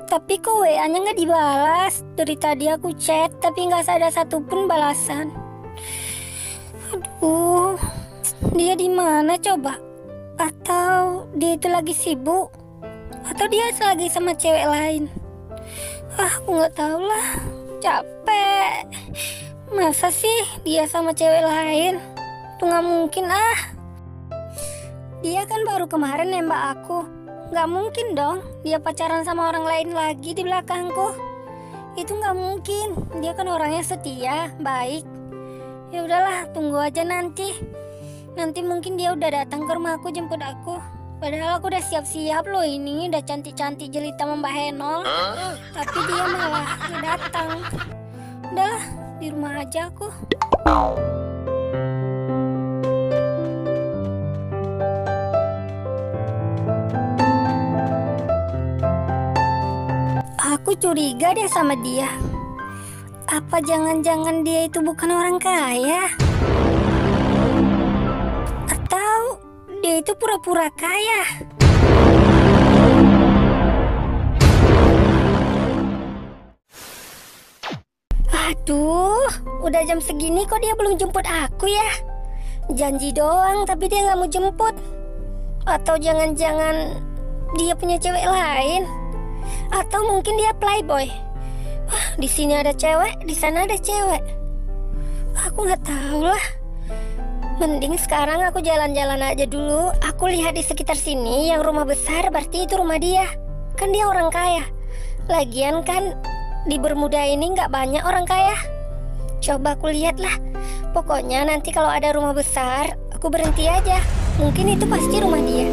Tapi kok WA-nya nggak dibalas? Dari tadi aku chat, tapi nggak ada satupun balasan. Aduh, dia di mana coba? Atau dia itu lagi sibuk? Atau dia lagi sama cewek lain? Aku nggak tahu lah. Capek. Masa sih dia sama cewek lain? Itu nggak mungkin ah. Dia kan baru kemarin nembak aku. Nggak mungkin dong dia pacaran sama orang lain lagi di belakangku. Itu nggak mungkin. Dia kan orangnya setia, baik. Ya udahlah, tunggu aja nanti. Nanti mungkin dia udah datang ke rumahku jemput aku. Padahal aku udah siap-siap loh ini, udah cantik-cantik jelita sama Mbak Henol. Tapi dia malah nggak datang. Udahlah, di rumah aja aku. Aku curiga deh sama dia. Apa jangan-jangan dia itu bukan orang kaya? Atau dia itu pura-pura kaya? Aduh, udah jam segini kok dia belum jemput aku ya? Janji doang tapi dia nggak mau jemput. Atau jangan-jangan dia punya cewek lain? Atau mungkin dia playboy? Wah, di sini ada cewek, di sana ada cewek. Aku nggak tahu lah. Mending sekarang aku jalan-jalan aja dulu. Aku lihat di sekitar sini yang rumah besar berarti itu rumah dia. Kan dia orang kaya. Lagian kan di Bermuda ini nggak banyak orang kaya. Coba aku lihat lah. Pokoknya nanti kalau ada rumah besar, aku berhenti aja. Mungkin itu pasti rumah dia.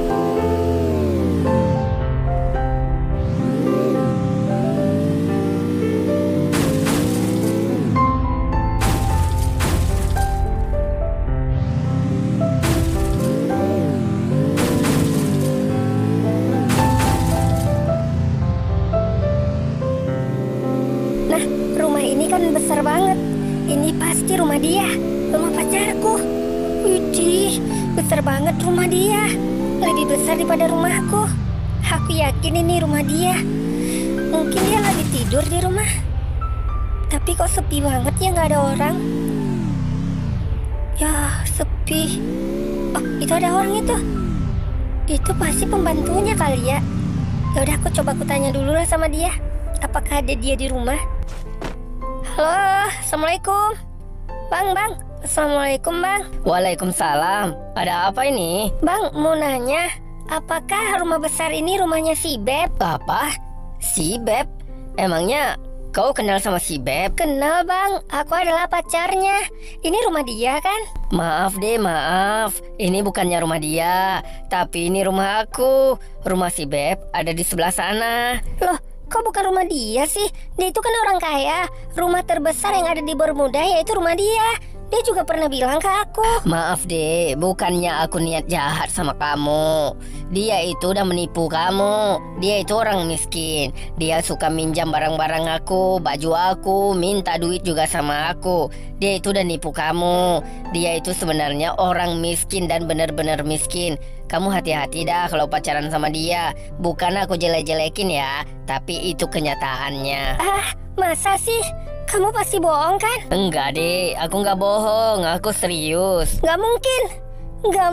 Besar banget. Ini pasti rumah dia, rumah pacarku. Widih, besar banget rumah dia. Lebih besar daripada rumahku. Aku yakin ini rumah dia. Mungkin dia lagi tidur di rumah. Tapi kok sepi banget ya, nggak ada orang. Ya, sepi. Oh, itu ada orang itu. Itu pasti pembantunya kali ya. Ya udah, aku coba tanya dulu lah sama dia. Apakah ada dia di rumah? Halo, assalamualaikum. Bang. Assalamualaikum, Bang. Waalaikumsalam. Ada apa ini? Bang, mau nanya, apakah rumah besar ini rumahnya si Beb? Apa? Si Beb? Emangnya kau kenal sama si Beb? Kenal, Bang. Aku adalah pacarnya. Ini rumah dia kan? Maaf deh, maaf. Ini bukannya rumah dia, tapi ini rumah aku. Rumah si Beb ada di sebelah sana. Loh, kok bukan rumah dia sih? Dia itu kan orang kaya. Rumah terbesar yang ada di Bermuda yaitu rumah dia. Dia juga pernah bilang ke aku. Maaf deh, bukannya aku niat jahat sama kamu. Dia itu udah menipu kamu. Dia itu orang miskin. Dia suka minjam barang-barang aku, baju aku, minta duit juga sama aku. Dia itu udah nipu kamu. Dia itu sebenarnya orang miskin dan benar-benar miskin. Kamu hati-hati dah kalau pacaran sama dia. Bukan aku jelek-jelekin ya, tapi itu kenyataannya. Ah, masa sih? Kamu pasti bohong kan? Enggak deh, aku nggak bohong, aku serius. Nggak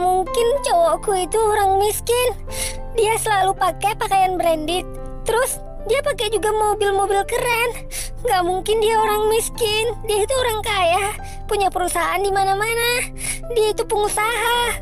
mungkin cowokku itu orang miskin. Dia selalu pakai pakaian branded. Terus dia pakai juga mobil-mobil keren. Nggak mungkin dia orang miskin. Dia itu orang kaya, punya perusahaan di mana-mana. Dia itu pengusaha.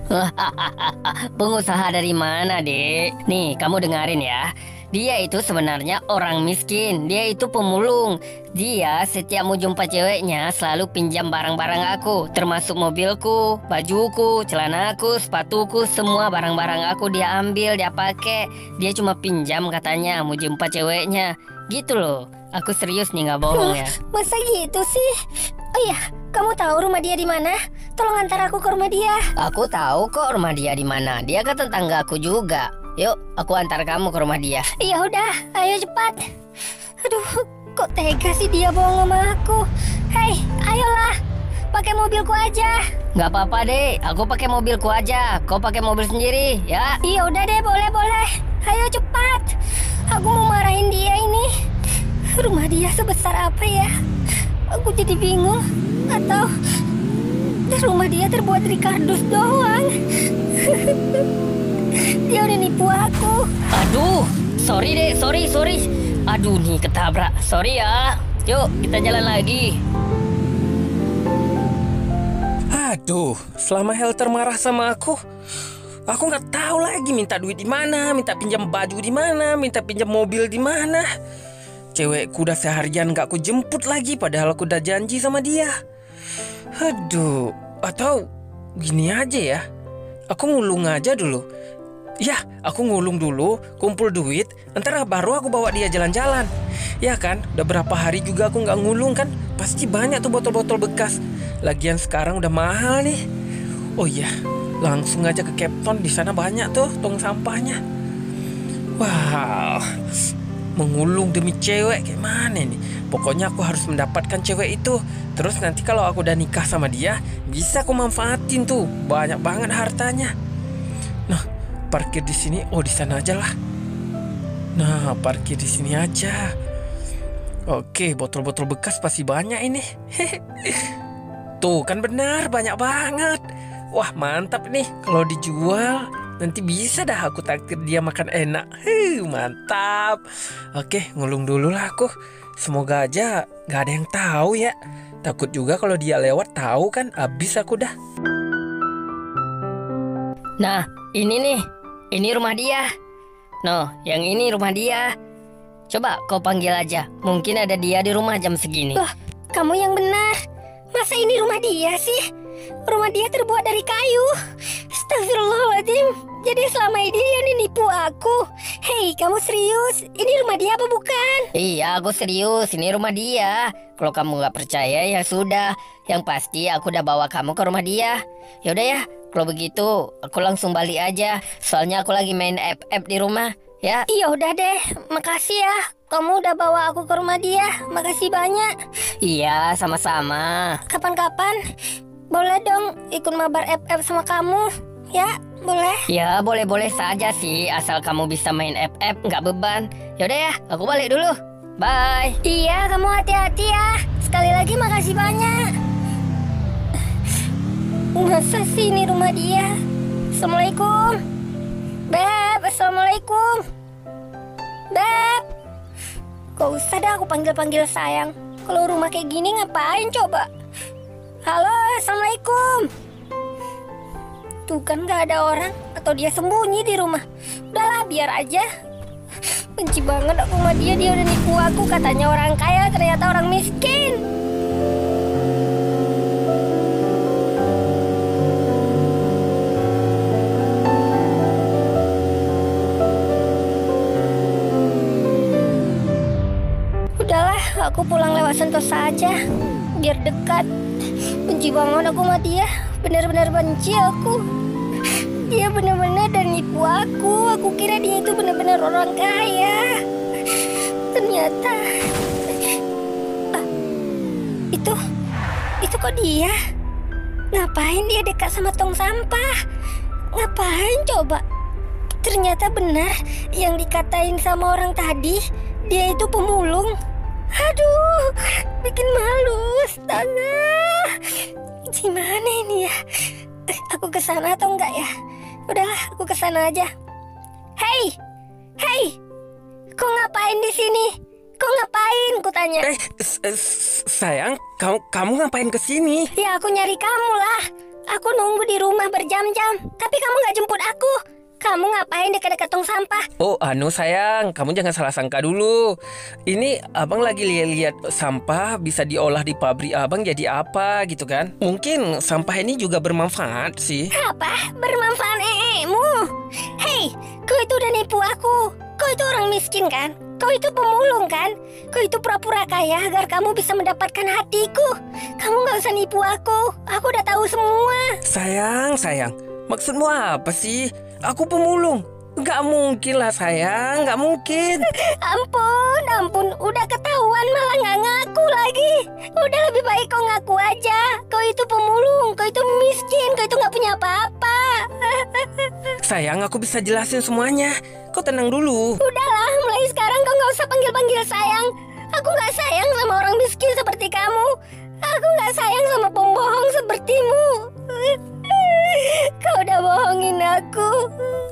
Pengusaha dari mana, Dek? Nih, kamu dengerin ya. Dia itu sebenarnya orang miskin. Dia itu pemulung. Dia setiap mau jumpa ceweknya selalu pinjam barang-barang aku, termasuk mobilku, bajuku, celanaku, sepatuku, semua barang-barang aku dia ambil, dia pakai. Dia cuma pinjam katanya mau jumpa ceweknya. Gitu loh. Aku serius nih, nggak bohong ya. Masa gitu sih? Oh iya, kamu tahu rumah dia di mana? Tolong antar aku ke rumah dia. Aku tahu kok rumah dia di mana. Dia kan tetangga aku juga. Yuk, aku antar kamu ke rumah dia. Ya udah, ayo cepat. Aduh, kok tega sih dia bohong sama aku. Hei, ayolah, pakai mobilku aja. Nggak apa-apa deh, aku pakai mobilku aja. Kau pakai mobil sendiri, ya? Iya udah deh, boleh. Ayo cepat. Aku mau marahin dia ini. Rumah dia sebesar apa ya? Aku jadi bingung. Atau rumah dia terbuat dari kardus doang. Dia udah nipu aku. Aduh, sorry deh, sorry. Aduh nih ketabrak, sorry ya. Yuk kita jalan lagi. Aduh, selama Helter marah sama aku nggak tahu lagi minta duit di mana, minta pinjam baju di mana, minta pinjam mobil di mana. Cewekku udah seharian nggak aku jemput lagi, padahal aku udah janji sama dia. Aduh, atau gini aja ya, aku ngulung aja dulu. Ya, aku ngulung dulu, kumpul duit, ntar baru aku bawa dia jalan-jalan. Ya kan, udah berapa hari juga aku nggak ngulung kan, pasti banyak tuh botol-botol bekas. Lagian sekarang udah mahal nih. Oh iya, langsung aja ke Capton, di sana banyak tuh tong sampahnya. Wah, mengulung demi cewek kayak mana nih? Pokoknya aku harus mendapatkan cewek itu. Terus nanti kalau aku udah nikah sama dia, bisa aku manfaatin tuh, banyak banget hartanya. Nah, parkir di sini. Oh, di sana aja lah. Nah, parkir di sini aja. Oke, botol-botol bekas pasti banyak ini. Tuh kan benar, banyak banget. Wah, mantap nih. Kalau dijual, nanti bisa dah aku traktir dia makan enak. Mantap. Oke, ngulung dulu lah aku. Semoga aja gak ada yang tahu ya. Takut juga kalau dia lewat tahu kan, habis aku dah. Nah, ini nih, ini rumah dia. Noh, yang ini rumah dia. Coba kau panggil aja, mungkin ada dia di rumah jam segini. Wah, kamu yang benar. Masa ini rumah dia sih? Rumah dia terbuat dari kayu. Astagfirullahaladzim. Jadi selama ini dia nipu aku. Hei, kamu serius? Ini rumah dia apa bukan? Iya, aku serius, ini rumah dia. Kalau kamu nggak percaya ya sudah. Yang pasti aku udah bawa kamu ke rumah dia. Yaudah ya, kalau begitu aku langsung balik aja. Soalnya aku lagi main FF di rumah. Ya. Iya udah deh, makasih ya. Kamu udah bawa aku ke rumah dia. Makasih banyak. Iya, sama-sama. Kapan-kapan boleh dong ikut mabar FF sama kamu. Ya, boleh. Ya, boleh-boleh saja sih, asal kamu bisa main FF, nggak beban. Yaudah ya, aku balik dulu. Bye. Iya, kamu hati-hati ya. Sekali lagi makasih banyak. Masa sih ini rumah dia? Assalamualaikum. Beb, assalamualaikum. Beb. Gak usah dah aku panggil-panggil sayang. Kalau rumah kayak gini ngapain coba? Halo, assalamualaikum. Tuh kan gak ada orang. Atau dia sembunyi di rumah. Udahlah, biar aja. Benci banget aku sama dia. Dia udah nipu aku. Katanya orang kaya, ternyata orang miskin. Udahlah, aku pulang lewat Sentosa aja. Biar dekat. Benci banget aku sama dia. Benar-benar benci aku. Dia benar-benar dan nipu aku. Aku kira dia itu benar-benar orang kaya. Ternyata itu kok dia? Ngapain dia dekat sama tong sampah? Ngapain coba? Ternyata benar yang dikatain sama orang tadi. Dia itu pemulung. Aduh, bikin malu, astaga. Gimana ini ya? Aku kesana atau enggak ya? Udahlah, aku kesana aja. Hei, kau ngapain di sini? Kau ngapain? Kutanya. Sayang, kamu ngapain kesini? Ya aku nyari kamu lah. Aku nunggu di rumah berjam-jam, tapi kamu nggak jemput aku. Kamu ngapain dekat-dekat tong sampah? Oh, sayang, kamu jangan salah sangka dulu. Ini abang lagi lihat sampah bisa diolah di pabrik abang jadi apa gitu kan? Mungkin sampah ini juga bermanfaat sih. Apa? Bermanfaat mu? Hei, kau itu udah nipu aku. Kau itu orang miskin kan? Kau itu pemulung kan? Kau itu pura-pura kaya agar kamu bisa mendapatkan hatiku. Kamu nggak usah nipu aku. Aku udah tahu semua. Sayang, maksudmu apa sih? Aku pemulung. Nggak mungkin lah sayang, nggak mungkin. Ampun, udah ketahuan malah nggak ngaku lagi. Udah lebih baik kau ngaku aja. Kau itu pemulung, kau itu miskin, kau itu nggak punya apa-apa. Sayang, aku bisa jelasin semuanya. Kau tenang dulu. Udahlah, mulai sekarang kau nggak usah panggil-panggil sayang. Aku nggak sayang sama orang miskin seperti kamu. Aku nggak sayang sama pembohong sepertimu. Kau udah bohongin aku.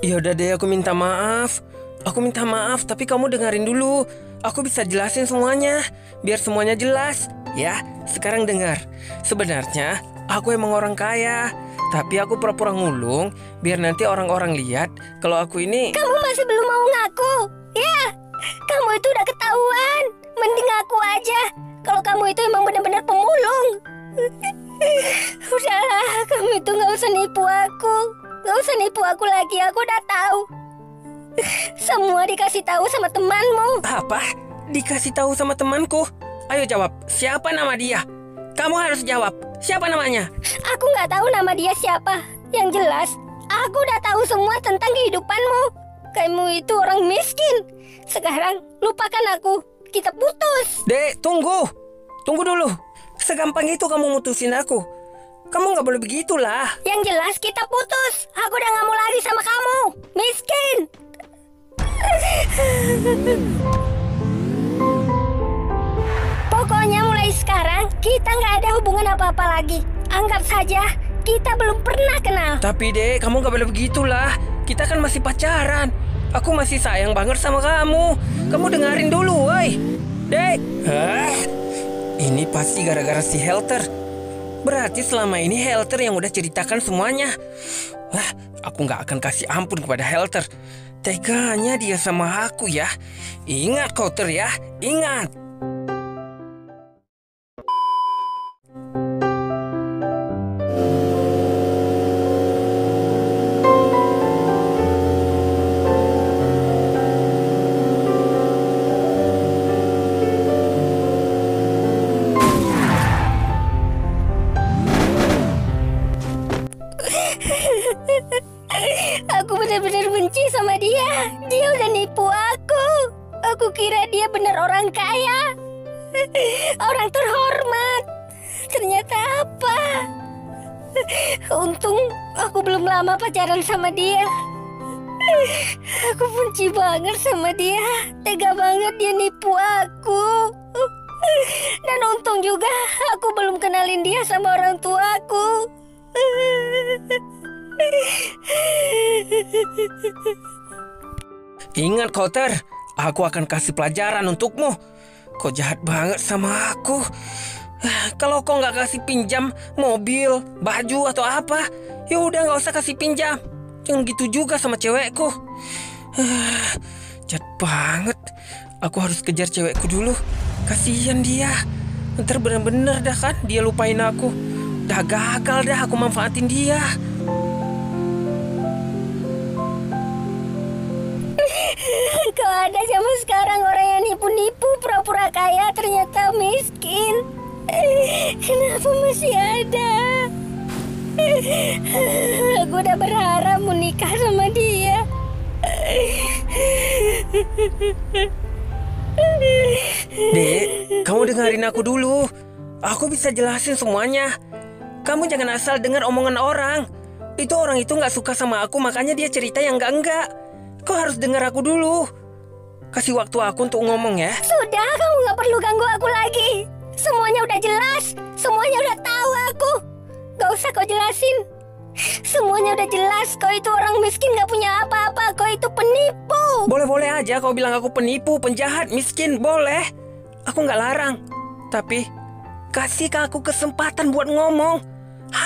Ya udah deh, aku minta maaf. Aku minta maaf, tapi kamu dengerin dulu. Aku bisa jelasin semuanya, biar semuanya jelas. Ya, sekarang dengar. Sebenarnya, aku emang orang kaya. Tapi aku pura-pura ngulung, biar nanti orang-orang lihat kalau aku ini... Kamu masih belum mau ngaku? Ya, kamu itu udah ketahuan. Mending ngaku aja kalau kamu itu emang benar-benar pemulung. Udahlah, kamu itu nggak usah nipu aku. Nggak usah nipu aku lagi, aku udah tahu. Semua dikasih tahu sama temanmu. Apa? Dikasih tahu sama temanku? Ayo jawab, siapa nama dia? Kamu harus jawab, siapa namanya? Aku nggak tahu nama dia siapa. Yang jelas, aku udah tahu semua tentang kehidupanmu. Kamu itu orang miskin. Sekarang, lupakan aku. Kita putus. Dek, tunggu. Tunggu dulu. Segampang itu kamu mutusin aku. Kamu nggak boleh begitulah. Yang jelas kita putus. Aku udah nggak mau lagi sama kamu. Miskin. Pokoknya mulai sekarang kita nggak ada hubungan apa-apa lagi. Anggap saja kita belum pernah kenal. Tapi Dek, kamu nggak boleh begitulah. Kita kan masih pacaran. Aku masih sayang banget sama kamu. Kamu dengerin dulu, woi. Dek. Ini pasti gara-gara si Helter. Berarti selama ini Helter yang udah ceritakan semuanya. Aku nggak akan kasih ampun kepada Helter. Teganya dia sama aku ya. Ingat Koter ya, ingat. Aku benar-benar benci sama dia. Dia udah nipu aku. Aku kira dia benar orang kaya, orang terhormat. Ternyata apa? Untung aku belum lama pacaran sama dia. Aku benci banget sama dia. Tega banget dia nipu aku. Dan untung juga aku belum kenalin dia sama orang tuaku. Ingat Koter, aku akan kasih pelajaran untukmu. Kau jahat banget sama aku. Kalau kau nggak kasih pinjam mobil, baju atau apa, ya udah nggak usah kasih pinjam. Jangan gitu juga sama cewekku. Jahat banget. Aku harus kejar cewekku dulu. Kasihan dia. Ntar bener-bener dah kan dia lupain aku. Udah gagal dah aku manfaatin dia. Kau ada zaman sekarang orang yang nipu-nipu pura-pura kaya ternyata miskin. Kenapa masih ada? Aku udah berharap mau nikah sama dia. Dek, kamu dengerin aku dulu. Aku bisa jelasin semuanya. Kamu jangan asal dengar omongan orang. Itu orang itu gak suka sama aku, makanya dia cerita yang enggak. Kau harus dengar aku dulu. Kasih waktu aku untuk ngomong ya. Sudah, kamu gak perlu ganggu aku lagi. Semuanya udah jelas. Semuanya udah tahu aku. Gak usah kau jelasin. Semuanya udah jelas. Kau itu orang miskin gak punya apa-apa. Kau itu penipu. Boleh-boleh aja kau bilang aku penipu, penjahat, miskin. Boleh. Aku gak larang. Tapi kasih ke aku kesempatan buat ngomong.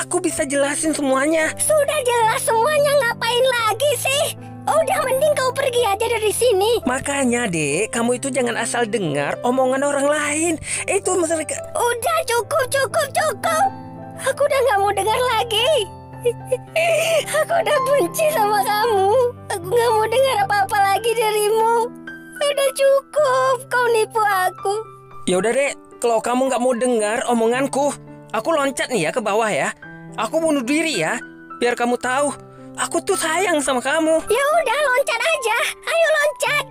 Aku bisa jelasin semuanya. Sudah jelas semuanya, ngapain lagi sih? Udah mending kau pergi aja dari sini. Makanya Dek, kamu itu jangan asal dengar omongan orang lain. Itu mereka. Udah cukup. Aku udah gak mau dengar lagi. Aku udah benci sama kamu. Aku gak mau dengar apa-apa lagi darimu. Udah cukup, kau nipu aku. Ya udah Dek, kalau kamu nggak mau dengar omonganku, aku loncat nih ya ke bawah ya. Aku bunuh diri ya, biar kamu tahu. Aku tuh sayang sama kamu. Ya udah, loncat aja. Ayo loncat.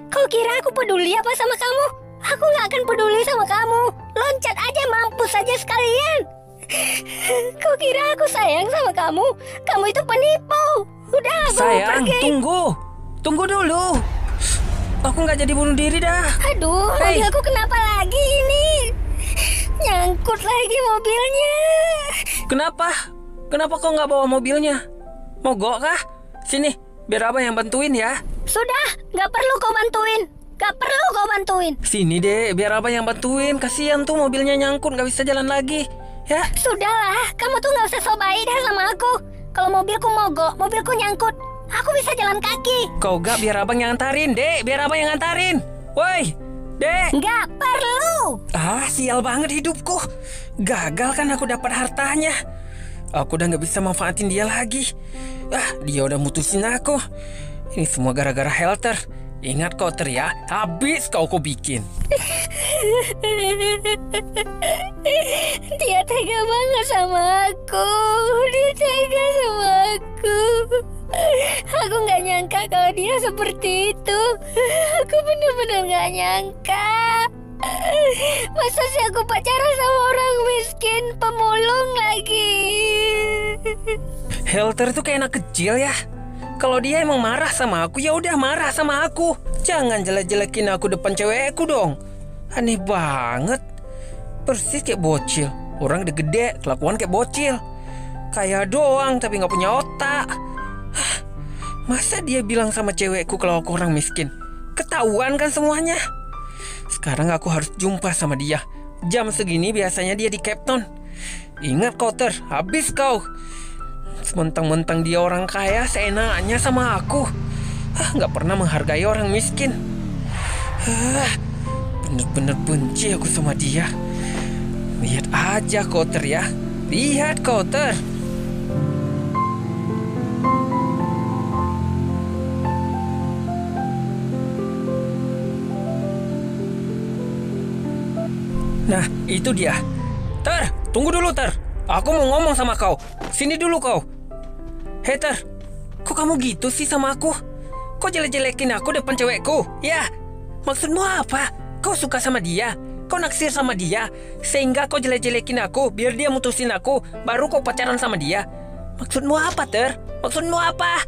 Kau kira aku peduli apa sama kamu? Aku nggak akan peduli sama kamu. Loncat aja, mampus aja sekalian. Kau kira aku sayang sama kamu? Kamu itu penipu. Udah, aku mau Sayang, pergi. tunggu dulu. Aku nggak jadi bunuh diri dah. Aduh, Hei. mobilku kenapa lagi ini? Nyangkut lagi mobilnya. Kenapa? Kenapa kau nggak bawa mobilnya? Mogok kah? Sini, biar abang yang bantuin ya. Sudah, nggak perlu kau bantuin. Gak perlu kau bantuin. Sini deh, biar abang yang bantuin. Kasihan tuh mobilnya nyangkut, nggak bisa jalan lagi. Ya, Sudahlah, kamu tuh nggak usah so baik dah sama aku. Kalau mobilku mogok, mobilku nyangkut, aku bisa jalan kaki. kau gak biar abang yang antarin, Dek. Biar abang yang antarin. Woi, Dek. Nggak perlu. Ah, sial banget hidupku. Gagal kan aku dapat hartanya. Aku udah nggak bisa manfaatin dia lagi. Dia udah mutusin aku. Ini semua gara-gara Helter. Ingat kau ya, habis kau bikin. Dia tega banget sama aku. Dia tega sama aku. Aku nggak nyangka kalau dia seperti itu. Aku benar-benar nggak nyangka. Masa sih aku pacaran sama orang miskin, pemulung lagi. Helter tuh kayak anak kecil ya. Kalau dia emang marah sama aku, ya udah marah sama aku. Jangan jelek-jelekin aku depan cewekku dong. Aneh banget. Persis kayak bocil. Orang udah gede, kelakuan kayak bocil. Kayak doang tapi nggak punya otak. Masa dia bilang sama cewekku kalau aku orang miskin? Ketahuan kan semuanya. Sekarang aku harus jumpa sama dia. Jam segini biasanya dia di Cape Town. Ingat Koter, habis kau. Mentang-mentang dia orang kaya, seenaknya sama aku. Nggak pernah menghargai orang miskin. Bener-bener benci aku sama dia. Lihat aja Koter ya. Lihat Koter. Nah, itu dia. Ter, tunggu dulu Ter. Aku mau ngomong sama kau. Sini dulu kau. Hei Ter, kok kamu gitu sih sama aku? Kok jelek-jelekin aku depan cewekku? Ya, maksudmu apa? Kau suka sama dia? Kau naksir sama dia? Sehingga kau jelek-jelekin aku biar dia mutusin aku, baru kau pacaran sama dia? Maksudmu apa Ter? Maksudmu apa?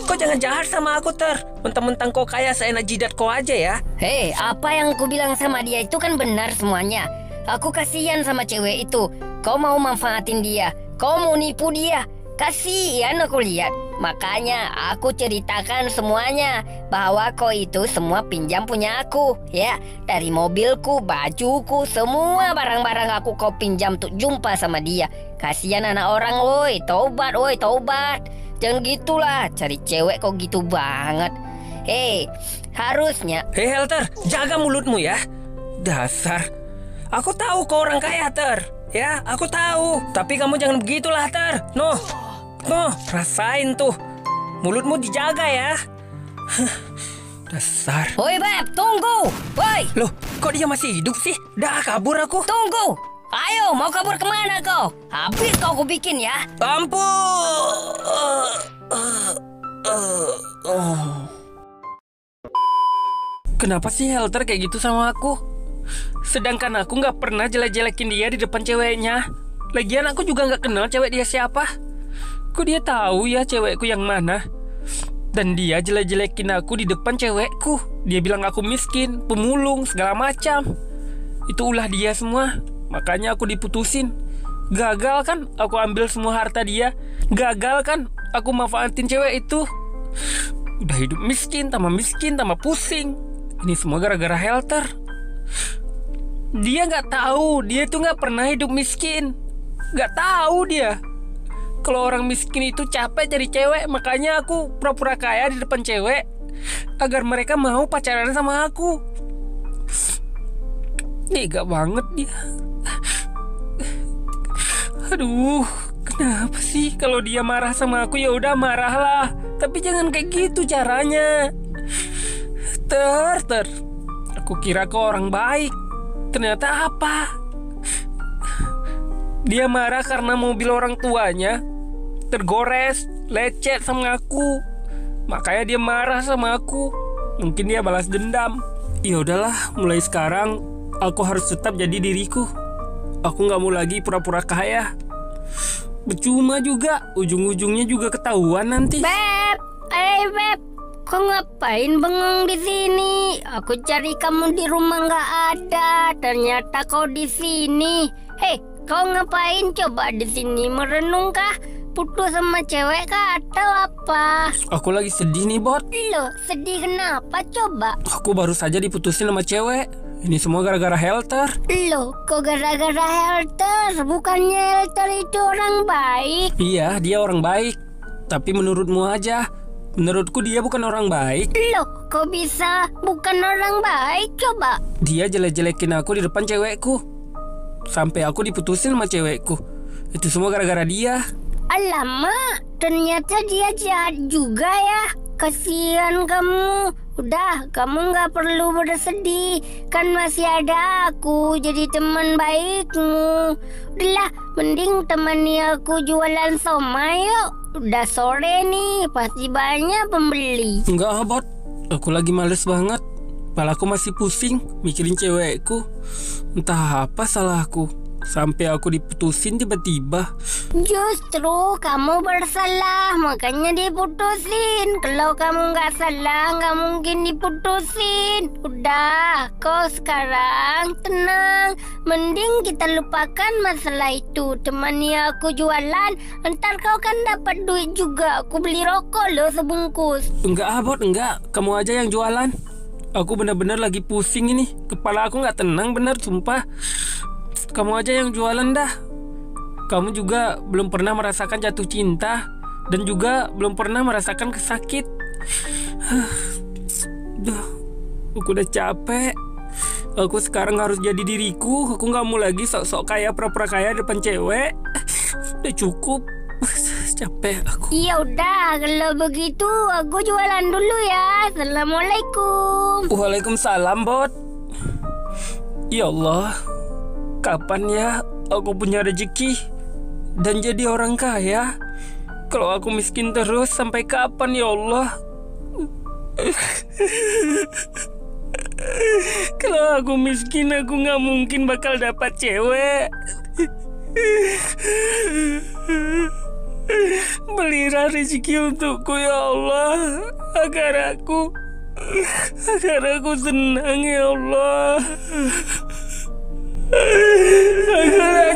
Kau jangan jahat sama aku Ter. Mentang-mentang kau kaya seenak jidat kau aja ya. Hei, apa yang aku bilang sama dia itu kan benar semuanya. Aku kasihan sama cewek itu. Kau mau manfaatin dia. Kau mau nipu dia. Kasihan aku lihat. Makanya aku ceritakan semuanya. Bahwa kau itu semua pinjam punya aku. Ya, dari mobilku, bajuku, semua barang-barang aku kau pinjam untuk jumpa sama dia. Kasihan anak orang, woi. Tobat, woi, tobat. Jangan gitulah. Cari cewek kok gitu banget. Hei, harusnya. Hei Helter, jaga mulutmu ya. Dasar. Aku tahu kau orang kaya Ter. Ya, aku tahu. Tapi kamu jangan begitulah Ter. Noh, rasain tuh. Mulutmu dijaga ya. Dasar. Woi Beb, tunggu. Woi, Loh, kok dia masih hidup sih? Dah kabur aku. tunggu. Ayo, mau kabur kemana kau? Habis kau aku bikin ya. Ampun. Kenapa sih Helter kayak gitu sama aku? Sedangkan aku nggak pernah jelek-jelekin dia di depan ceweknya. Lagian aku juga nggak kenal cewek dia siapa. Kok dia tahu ya cewekku yang mana? Dan dia jelek-jelekin aku di depan cewekku. Dia bilang aku miskin, pemulung, segala macam. Itu ulah dia semua. Makanya aku diputusin. Gagal kan aku ambil semua harta dia. Gagal kan aku manfaatin cewek itu. Udah hidup miskin, tambah pusing. Ini semua gara-gara Helter. Dia nggak tahu, dia tuh nggak pernah hidup miskin. Nggak tahu dia. Kalau orang miskin itu capek cari cewek, makanya aku pura-pura kaya di depan cewek agar mereka mau pacaran sama aku. Tega banget dia. Aduh, kenapa sih kalau dia marah sama aku ya udah marahlah, tapi jangan kayak gitu caranya. Ter, aku kira kau orang baik. Ternyata apa? Dia marah karena mobil orang tuanya tergores, lecet sama aku. Makanya dia marah sama aku. Mungkin dia balas dendam. Ya udahlah, mulai sekarang aku harus tetap jadi diriku. Aku nggak mau lagi pura-pura kaya. Percuma juga, ujung-ujungnya juga ketahuan nanti. Beb, Beb, kau ngapain bengong di sini? Aku cari kamu di rumah nggak ada. Ternyata kau di sini. Hei, kau ngapain coba di sini? Merenung kah? Putus sama cewek kah atau apa? Aku lagi sedih nih, Bot. Loh, sedih kenapa coba? Aku baru saja diputusin sama cewek. Ini semua gara-gara Helter. Loh, kok gara-gara Helter? Bukannya Helter itu orang baik? Iya, dia orang baik. Tapi menurutmu aja. Menurutku dia bukan orang baik. Loh, kok bisa bukan orang baik coba? Dia jelek-jelekin aku di depan cewekku. Sampai aku diputusin sama cewekku. Itu semua gara-gara dia. Alamak, ternyata dia jahat juga ya. Kasihan kamu. Udah, kamu nggak perlu bersedih. Kan masih ada aku jadi teman baikmu. Udahlah, mending temani aku jualan somai yuk. Udah sore nih, pasti banyak pembeli. Enggak, Bot. Aku lagi males banget. Kepalaku masih pusing mikirin cewekku. Entah apa salahku. Sampai aku diputusin tiba-tiba. Justru kamu bersalah, makanya diputusin. Kalau kamu nggak salah, nggak mungkin diputusin. Udah, kau sekarang tenang. Mending kita lupakan masalah itu. Temani aku jualan, ntar kau kan dapat duit juga. Aku beli rokok loh sebungkus. Enggak, Bot, enggak. Kamu aja yang jualan. Aku benar-benar lagi pusing ini. Kepala aku nggak tenang benar, sumpah. Kamu aja yang jualan dah. Kamu juga belum pernah merasakan jatuh cinta. Dan juga belum pernah merasakan kesakit. Duh, aku udah capek. Aku sekarang harus jadi diriku. Aku gak mau lagi sok-sok kaya, pura-pura kaya depan cewek. Udah cukup. Capek aku. Ya udah, kalau begitu aku jualan dulu ya. Assalamualaikum. Waalaikumsalam, Bot. Ya Allah, kapan ya aku punya rezeki dan jadi orang kaya? Kalau aku miskin terus sampai kapan ya Allah? Kalau aku miskin, aku gak mungkin bakal dapat cewek. Belilah rezeki untukku ya Allah, agar aku senang ya Allah. Agar